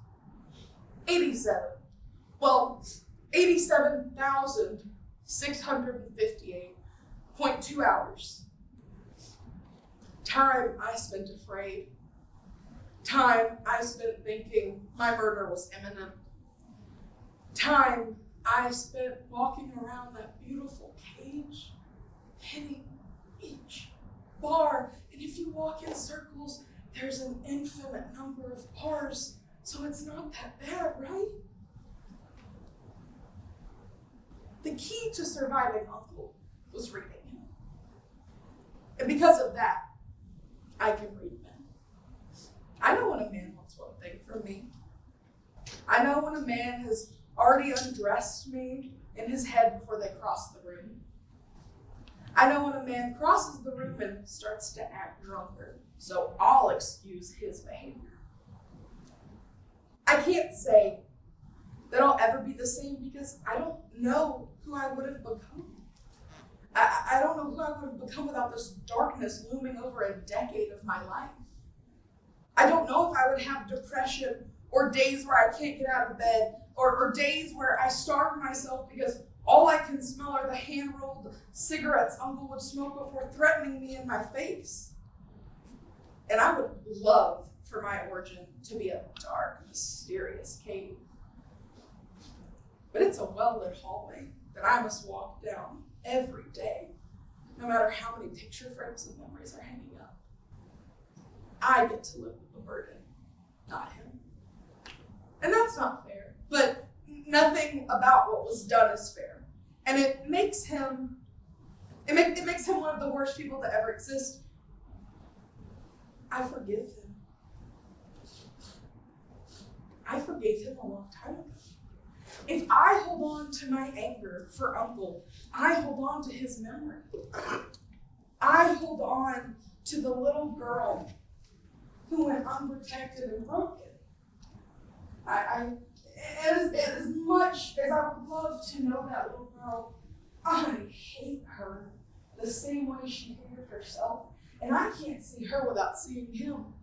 87. Well, 87,658.2 hours. Time I spent afraid. Time I spent thinking my murder was imminent. Time I spent walking around that beautiful cage, hitting each bar. And if you walk in circles, there's an infinite number of bars, so it's not that bad, right? The key to surviving Uncle was reading him. And because of that, I can read men. I know when a man wants one thing from me. I know when a man has already undressed me in his head before they cross the room. I know when a man crosses the room and starts to act drunker, so I'll excuse his behavior. I can't say that I'll ever be the same because I don't know who I would have become. I don't know who I would have become without this darkness looming over a decade of my life. I don't know if I would have depression or days where I can't get out of bed or days where I starve myself because all I can smell are the hand-rolled cigarettes Uncle would smoke before threatening me in my face. And I would love for my origin to be a dark, mysterious cave. But it's a well-lit hallway that I must walk down every day, no matter how many picture frames and memories are hanging up. I get to live with the burden, not him. And that's not fair, but nothing about what was done is fair. And it makes him one of the worst people to ever exist. I forgive him. I forgave him a long time ago. If I hold on to my anger for Uncle, I hold on to his memory. I hold on to the little girl who went unprotected and broken. As much as I would love to know that little girl, I hate her the same way she hated herself. And I can't see her without seeing him.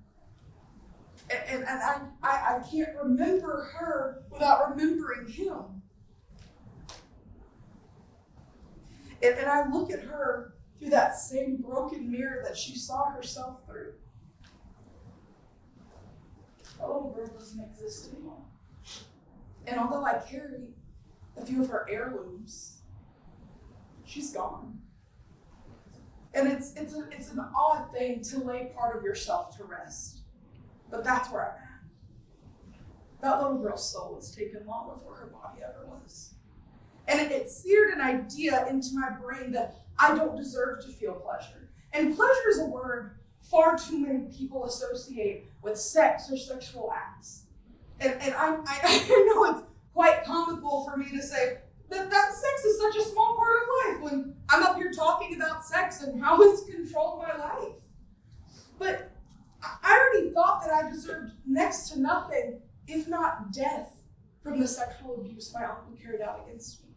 And I can't remember her without remembering him. And I look at her through that same broken mirror that she saw herself through. That little girl doesn't exist anymore. And although I carry a few of her heirlooms, she's gone. And it's an odd thing to lay part of yourself to rest. But that's where I'm at. That little girl's soul was taken long before her body ever was. And it seared an idea into my brain that I don't deserve to feel pleasure. And pleasure is a word far too many people associate with sex or sexual acts. And I know it's quite comical for me to say that sex is such a small part of life when I'm up here talking about sex and how it's controlled my life. But I already thought that I deserved next to nothing, if not death, from the sexual abuse my uncle carried out against me.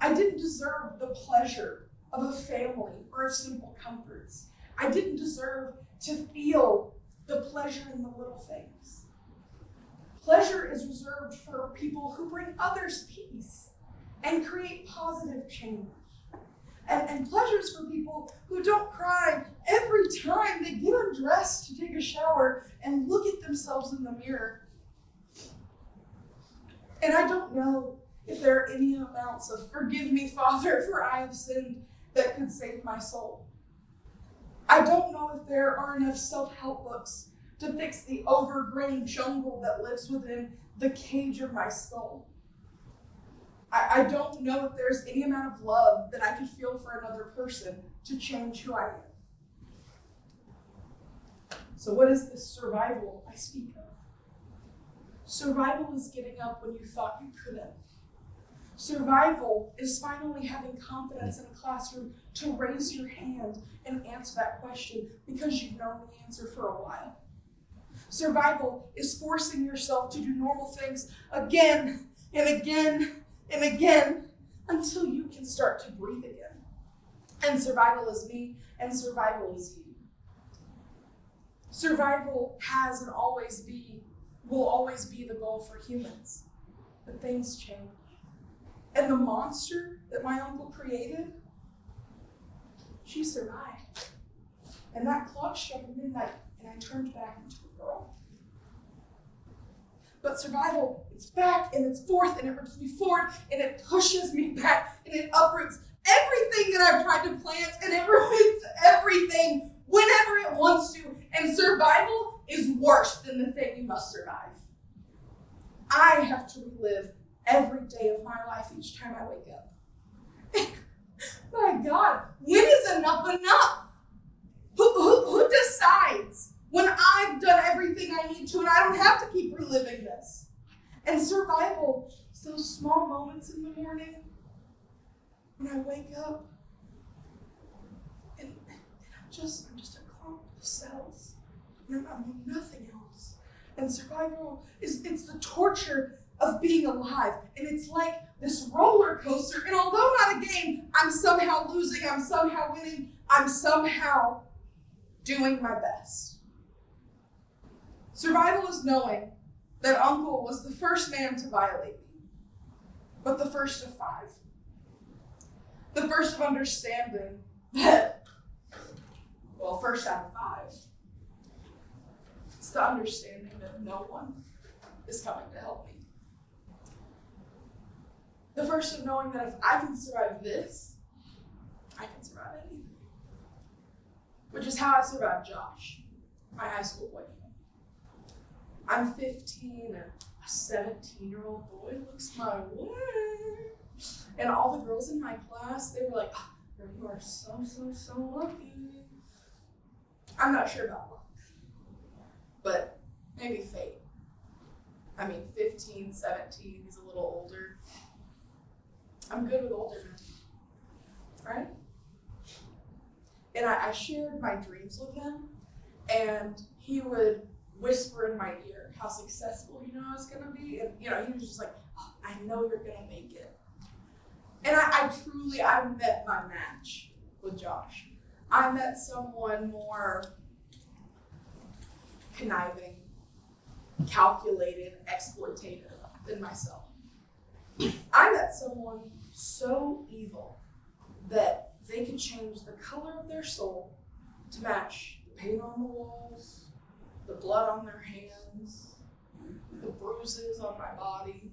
I didn't deserve the pleasure of a family or of simple comforts. I didn't deserve to feel the pleasure in the little things. Pleasure is reserved for people who bring others peace and create positive change. And pleasures for people who don't cry every time they get undressed to take a shower and look at themselves in the mirror. And I don't know if there are any amounts of "forgive me, Father, for I have sinned" that could save my soul. I don't know if there are enough self-help books to fix the overgrown jungle that lives within the cage of my skull. I don't know if there's any amount of love that I could feel for another person to change who I am. So what is this survival I speak of? Survival is getting up when you thought you couldn't. Survival is finally having confidence in a classroom to raise your hand and answer that question because you've known the answer for a while. Survival is forcing yourself to do normal things again and again and again until you can start to breathe again. And survival is me, and survival is you. Survival has and will always be the goal for humans. But things change. And the monster that my uncle created, she survived. And that clock struck midnight, and I turned back into a girl. But survival, it's back, and it's forth, and it rips me forward, and it pushes me back, and it uproots everything that I've tried to plant, and it ruins everything whenever it wants to. And survival is worse than the thing you must survive. I have to relive every day of my life each time I wake up. My God, when is enough enough? Who decides when I've done everything I need to and I don't have to keep reliving this? And survival is those small moments in the morning when I wake up and I'm just a clump of cells and I'm nothing else. And survival it's the torture of being alive. And it's like this roller coaster. And although not a game, I'm somehow losing, I'm somehow winning, I'm somehow doing my best. Survival is knowing that Uncle was the first man to violate me, but the first of 5. The first of understanding that, well, first out of 5. It's the understanding that no one is coming to help me. The first of knowing that if I can survive this, I can survive anything. Which is how I survived Josh, my high school boyfriend. I'm 15 and a 17-year-old boy looks my way. And all the girls in my class, they were like, oh, you are so lucky. I'm not sure about luck, but maybe fate. I mean, 15, 17, he's a little older. I'm good with older men, right? And I shared my dreams with him, and he would whisper in my ear how successful, I was gonna be. And, he was just like, oh, I know you're gonna make it. And I met my match with Josh. I met someone more conniving, calculated, exploitative than myself. I met someone so evil that they could change the color of their soul to match the paint on the walls, the blood on their hands, the bruises on my body.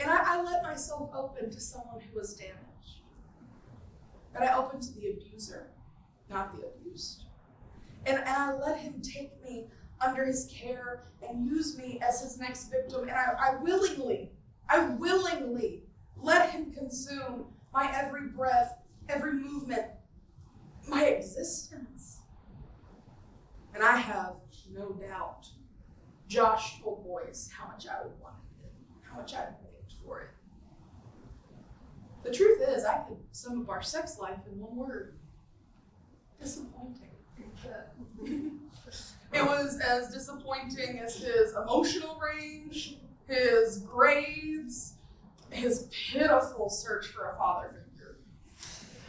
And I let myself open to someone who was damaged. But I opened to the abuser, not the abused. And I let him take me under his care and use me as his next victim. And I willingly let him consume my every breath, every movement, my existence. And I have no doubt Josh told boys how much I would want it, how much I'd wait for it. The truth is, I could sum up our sex life in one word: disappointing. It was as disappointing as his emotional range, his grades, his pitiful search for a father figure.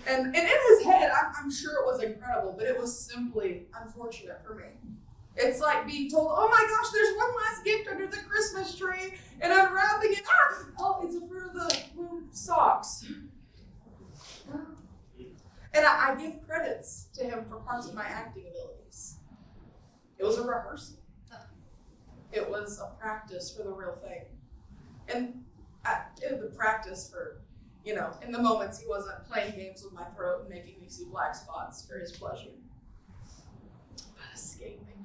And in his head, I'm sure it was incredible, but it was simply unfortunate for me. It's like being told, oh my gosh, there's one last gift under the Christmas tree, and unwrapping it, oh, it's a Fruit of the Loom socks. And I give credits to him for parts of my acting abilities. It was a rehearsal. It was a practice for the real thing. And the practice for, in the moments he wasn't playing games with my throat and making me see black spots for his pleasure. But escaping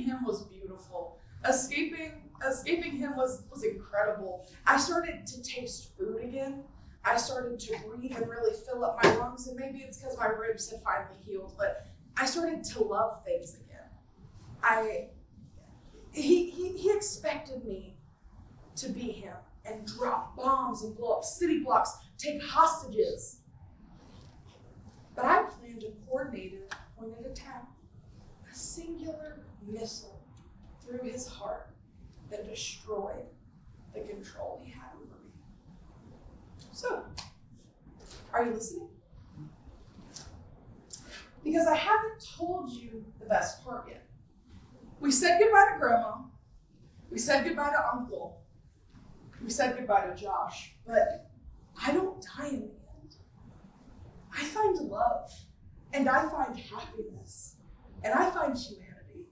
him was beautiful. Escaping him was incredible. I started to taste food again. I started to breathe and really fill up my lungs, and maybe it's because my ribs had finally healed, but I started to love things again. He expected me to be him and drop bombs and blow up city blocks, take hostages. But I planned a coordinated, pointed attack, a singular missile through his heart that destroyed the control he had over me. So, are you listening? Because I haven't told you the best part yet. We said goodbye to Grandma. We said goodbye to Uncle. We said goodbye to Josh. But I don't die in the end. I find love. And I find happiness. And I find humanity.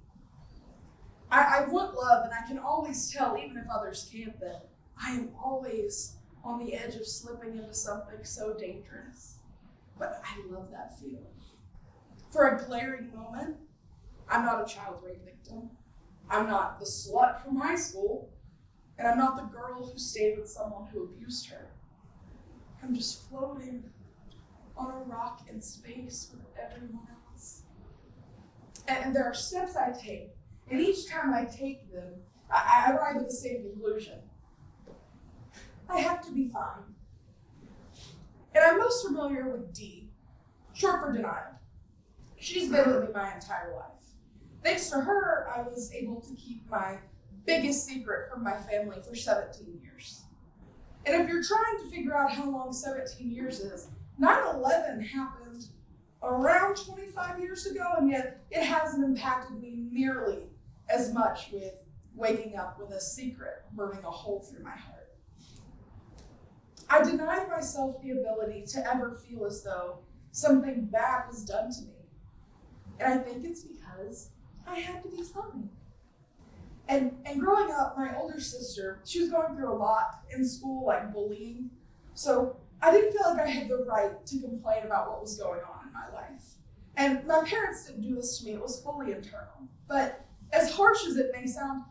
I want love, and I can always tell, even if others can't, that I am always on the edge of slipping into something so dangerous. But I love that feeling. For a glaring moment, I'm not a child rape victim. I'm not the slut from high school. And I'm not the girl who stayed with someone who abused her. I'm just floating on a rock in space with everyone else. And there are steps I take. And each time I take them, I arrive at the same conclusion. I have to be fine. And I'm most familiar with D, short for denial. She's been with me my entire life. Thanks to her, I was able to keep my biggest secret from my family for 17 years. And if you're trying to figure out how long 17 years is, 9/11 happened around 25 years ago, and yet it hasn't impacted me nearly as much with waking up with a secret burning a hole through my heart. I denied myself the ability to ever feel as though something bad was done to me. And I think it's because I had to be fine. And growing up, my older sister, she was going through a lot in school, like bullying. So I didn't feel like I had the right to complain about what was going on in my life. And my parents didn't do this to me, it was fully internal. But as harsh as it may sound,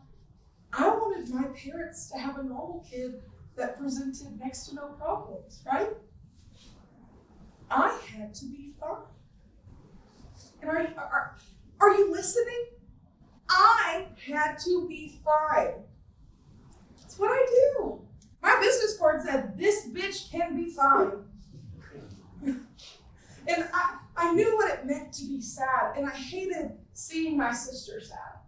I wanted my parents to have a normal kid that presented next to no problems, right? I had to be fine. And are you listening? I had to be fine. That's what I do. My business card said, "This bitch can be fine." And I knew what it meant to be sad, and I hated seeing my sister sad.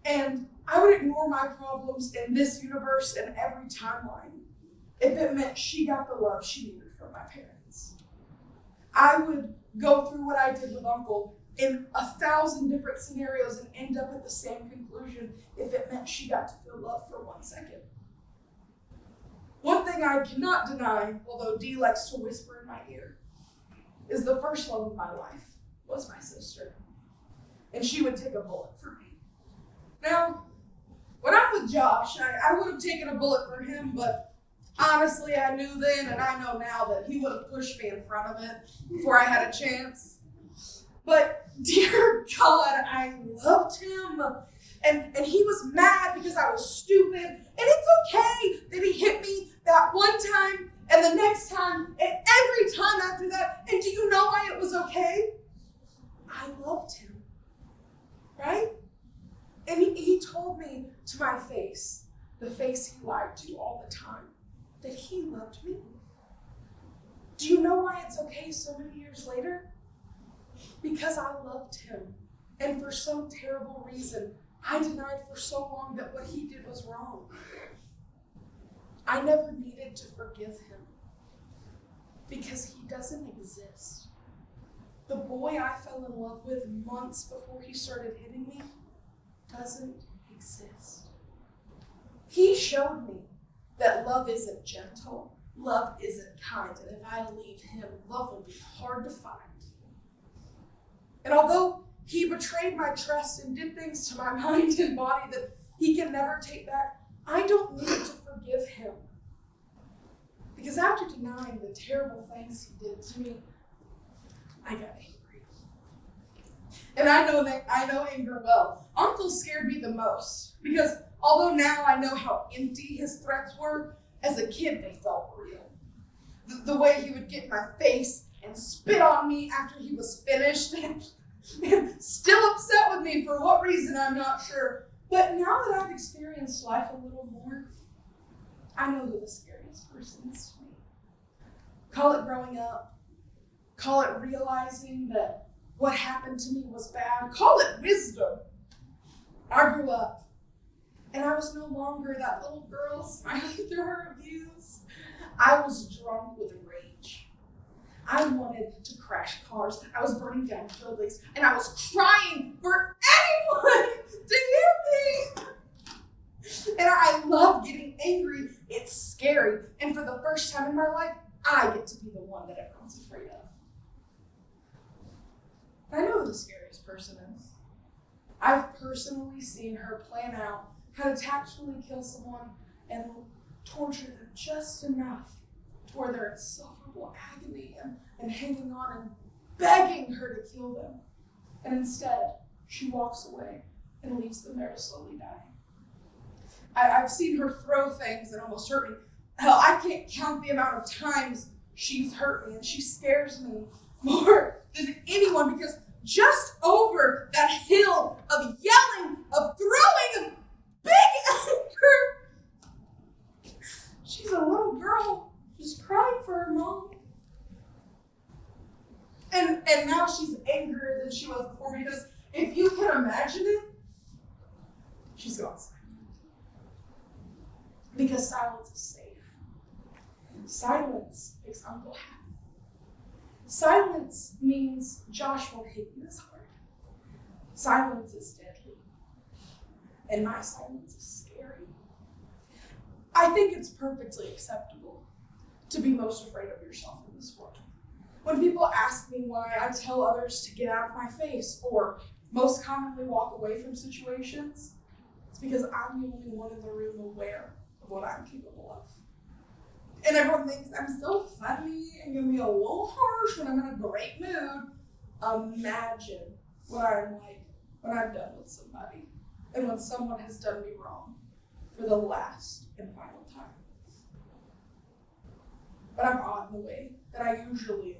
And I would ignore my problems in this universe and every timeline if it meant she got the love she needed from my parents. I would go through what I did with Uncle in 1,000 different scenarios and end up at the same conclusion if it meant she got to feel love for 1 second. One thing I cannot deny, although Dee likes to whisper in my ear, is the first love of my life was my sister. And she would take a bullet for me. Now, when I'm with Josh, I would have taken a bullet for him, but honestly, I knew then and I know now that he would have pushed me in front of it before I had a chance. But dear God, I loved him. And he was mad because I was stupid. And it's okay that he hit me that one time and the next time and every time after that. And do you know why it was okay? I loved him, right? And he told me to my face, the face he lied to all the time, that he loved me. Do you know why it's okay so many years later? Because I loved him. And for some terrible reason, I denied for so long that what he did was wrong. I never needed to forgive him because he doesn't exist. The boy I fell in love with months before he started hitting me doesn't exist. He showed me that love isn't gentle, love isn't kind, and if I leave him, love will be hard to find. And although he betrayed my trust and did things to my mind and body that he can never take back, I don't need to forgive him. Because after denying the terrible things he did to me, I got angry. And I know anger well. Uncle scared me the most because although now I know how empty his threats were, as a kid they felt real. The way he would get in my face and spit on me after he was finished and still upset with me for what reason I'm not sure. But now that I've experienced life a little more, I know who the scariest person is to me. Call it growing up. Call it realizing that what happened to me was bad. Call it wisdom. I grew up, and I was no longer that little girl smiling through her abuse. I was drunk with rage. I wanted to crash cars. I was burning down buildings, and I was crying for anyone to hear me. And I love getting angry. It's scary. And for the first time in my life, I get to be the one that everyone's afraid of. I know who the scariest person is. I've personally seen her plan out how to tactfully kill someone and torture them just enough to where they're in insufferable agony and hanging on and begging her to kill them. And instead, she walks away and leaves them there to slowly die. I've seen her throw things that almost hurt me. Hell, I can't count the amount of times she's hurt me, and she scares me more than anyone, because just over that hill of yelling, of throwing, of big anger, she's a little girl just crying for her mom. And now she's angrier than she was before, because if you can imagine it, she's gone silent. Because silence is safe. Silence makes Uncle happy. Silence means Josh won't hit you as hard. Silence is deadly. And my silence is scary. I think it's perfectly acceptable to be most afraid of yourself in this world. When people ask me why, I tell others to get out of my face, or most commonly walk away from situations, it's because I'm the only one in the room aware of what I'm capable of. And everyone thinks I'm so funny and can be a little harsh when I'm in a great mood. Imagine what I'm like when I'm done with somebody and when someone has done me wrong for the last and final time. But I'm odd in the way that I usually,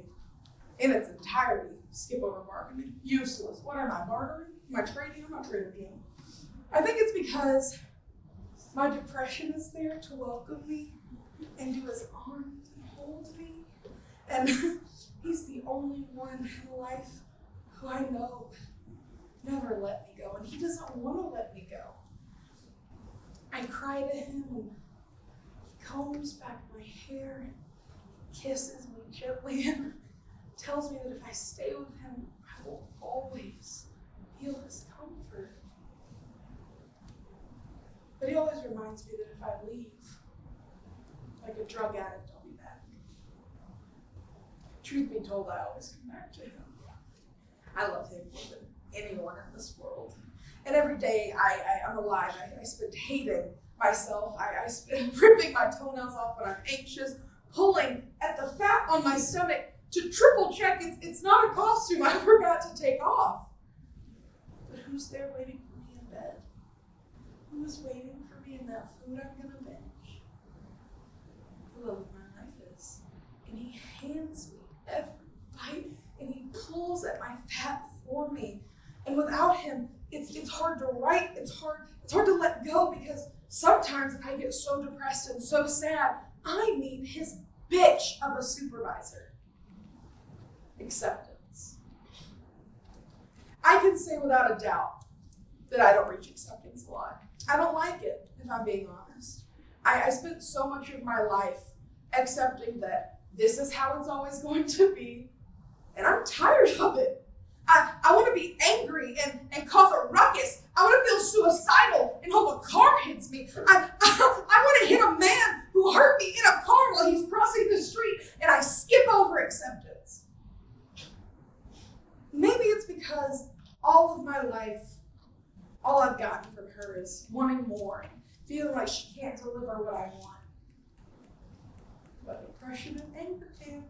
in its entirety, skip over bargaining. Useless. What am I, bartering? Am I trading? I'm not trading. I think it's because my depression is there to welcome me and do his arms and hold me. And he's the only one in life who I know never let me go. And he doesn't want to let me go. I cry to him and he combs back my hair, kisses me gently, and tells me that if I stay with him, I will always feel his comfort. But he always reminds me that if I leave, like a drug addict, I'll be back. Truth be told, I always come back to him. I love him more than anyone in this world. And every day I'm alive, I spend hating myself. I spend ripping my toenails off when I'm anxious, pulling at the fat on my stomach to triple check it's not a costume I forgot to take off. But who's there waiting for me in bed? Who's waiting for me in that food I'm gonna binge? The love of my life is. And he hands me every bite, and he pulls at my fat for me. And without him, it's hard to write, it's hard to let go, because sometimes I get so depressed and so sad, I need his bitch of a supervisor. Acceptance. I can say without a doubt that I don't reach acceptance a lot. I don't like it, if I'm being honest. I spent so much of my life accepting that this is how it's always going to be, and I'm tired of it. I want to be angry and cause a ruckus. I want to feel suicidal and hope a car hits me. I want to hit a man who hurt me in a car while he's crossing the street, and I skip over acceptance. Maybe it's because all of my life, all I've gotten from her is wanting more, feeling like she can't deliver what I want. But depression and anger can.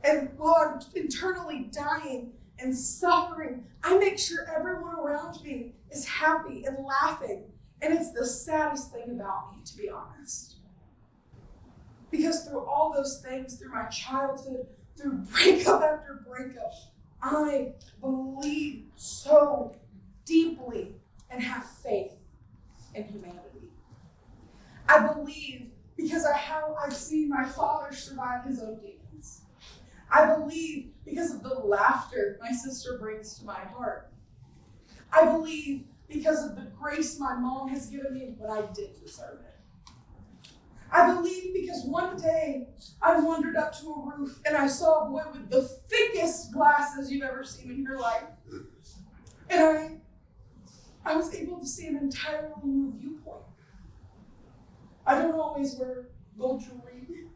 And while I'm internally dying and suffering, I make sure everyone around me is happy and laughing. And it's the saddest thing about me, to be honest. Because through all those things, through my childhood, through breakup after breakup, I believe so deeply and have faith in humanity. I believe because of how I've seen my father survive his own demons. I believe because of the laughter my sister brings to my heart. I believe because of the grace my mom has given me when I didn't deserve it. I believe because one day I wandered up to a roof and I saw a boy with the thickest glasses you've ever seen in your life. And I was able to see an entirely new viewpoint. I don't always wear gold jewelry.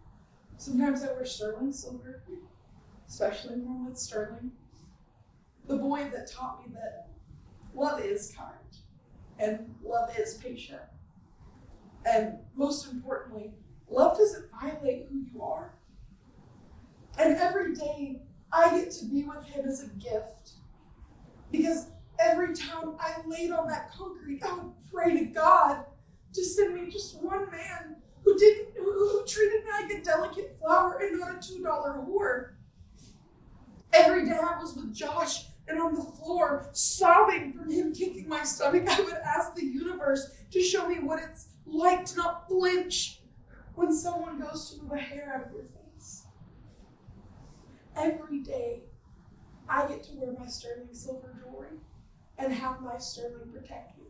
Sometimes I wear sterling silver, especially when I'm with Sterling. The boy that taught me that love is kind and love is patient. And most importantly, love doesn't violate who you are. And every day I get to be with him as a gift. Because every time I laid on that concrete, I would pray to God to send me just one man who treated me like a delicate flower and not a $2 whore. Every day I was with Josh and on the floor, sobbing from him kicking my stomach, I would ask the universe to show me what it's like to not flinch when someone goes to move a hair out of your face. Every day, I get to wear my sterling silver jewelry and have my sterling protect me.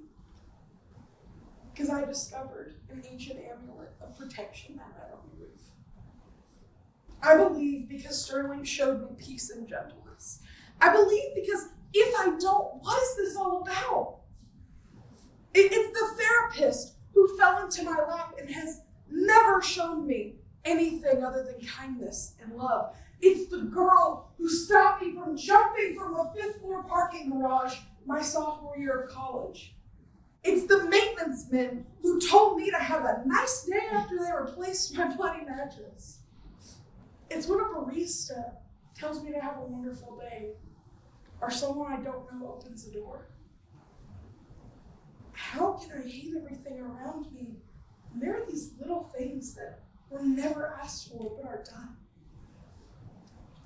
Because I discovered an ancient amulet of protection that night on the roof. I believe because sterling showed me peace and gentleness. I believe because if I don't, what is this all about? It's the therapist who fell into my lap and has never shown me anything other than kindness and love. It's the girl who stopped me from jumping from a 5th floor parking garage my sophomore year of college. It's the maintenance men who told me to have a nice day after they replaced my bloody mattress. It's when a barista tells me to have a wonderful day, or someone I don't know opens the door. How can I hate everything around me? And there are these little things that were never asked for but are done.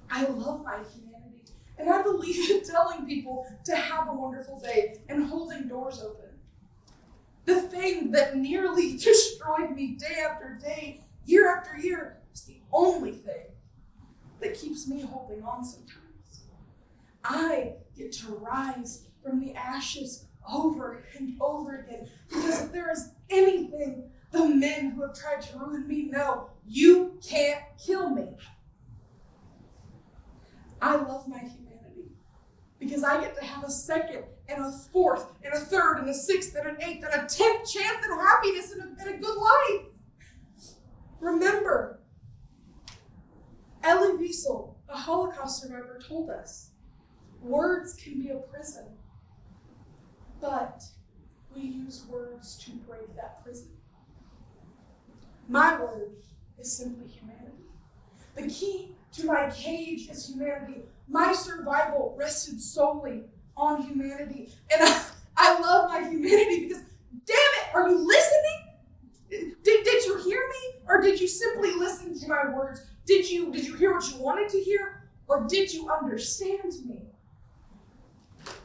I love my humanity, and I believe in telling people to have a wonderful day and holding doors open. The thing that nearly destroyed me day after day, year after year, is the only thing that keeps me holding on sometimes. I get to rise from the ashes over and over again, because if there is anything the men who have tried to ruin me know, you can't kill me. I love my humanity because I get to have a second and a fourth and a third and a sixth and an eighth and a 10th chance at happiness and a good life. Remember, Elie Wiesel, a Holocaust survivor, told us, words can be a prison, but we use words to break that prison. My word is simply humanity. The key to my cage is humanity. My survival rested solely on humanity. And I love my humanity because, damn it, are you listening? Did you hear me? Or did you simply listen to my words? Did you hear what you wanted to hear? Or did you understand me?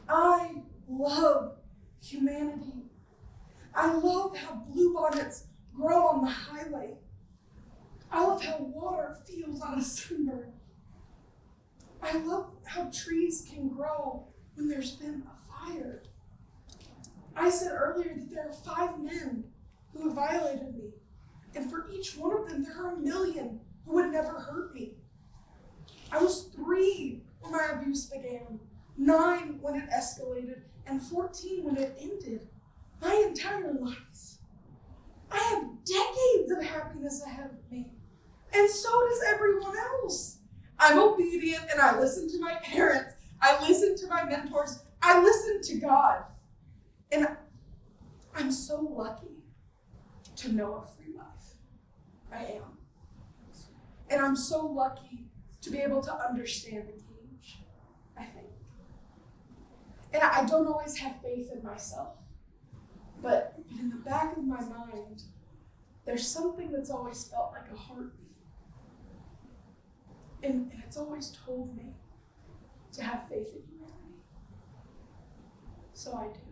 I love humanity. I love how bluebonnets grow on the highway. I love how water feels on a sunburn. I love how trees can grow when there's been a fire. I said earlier that there are 5 men who have violated me. And for each one of them, there are 1 million who would never hurt me. I was 3 when my abuse began, 9 when it escalated, and 14 when it ended. My entire life. I have decades of happiness ahead of me. And so does everyone else. I'm obedient and I listen to my parents. I listen to my mentors. I listen to God. And I'm so lucky to know a free life. I am. And I'm so lucky to be able to understand the cage, I think. And I don't always have faith in myself. But in the back of my mind, there's something that's always felt like a heartbeat. And it's always told me to have faith in humanity. So I do.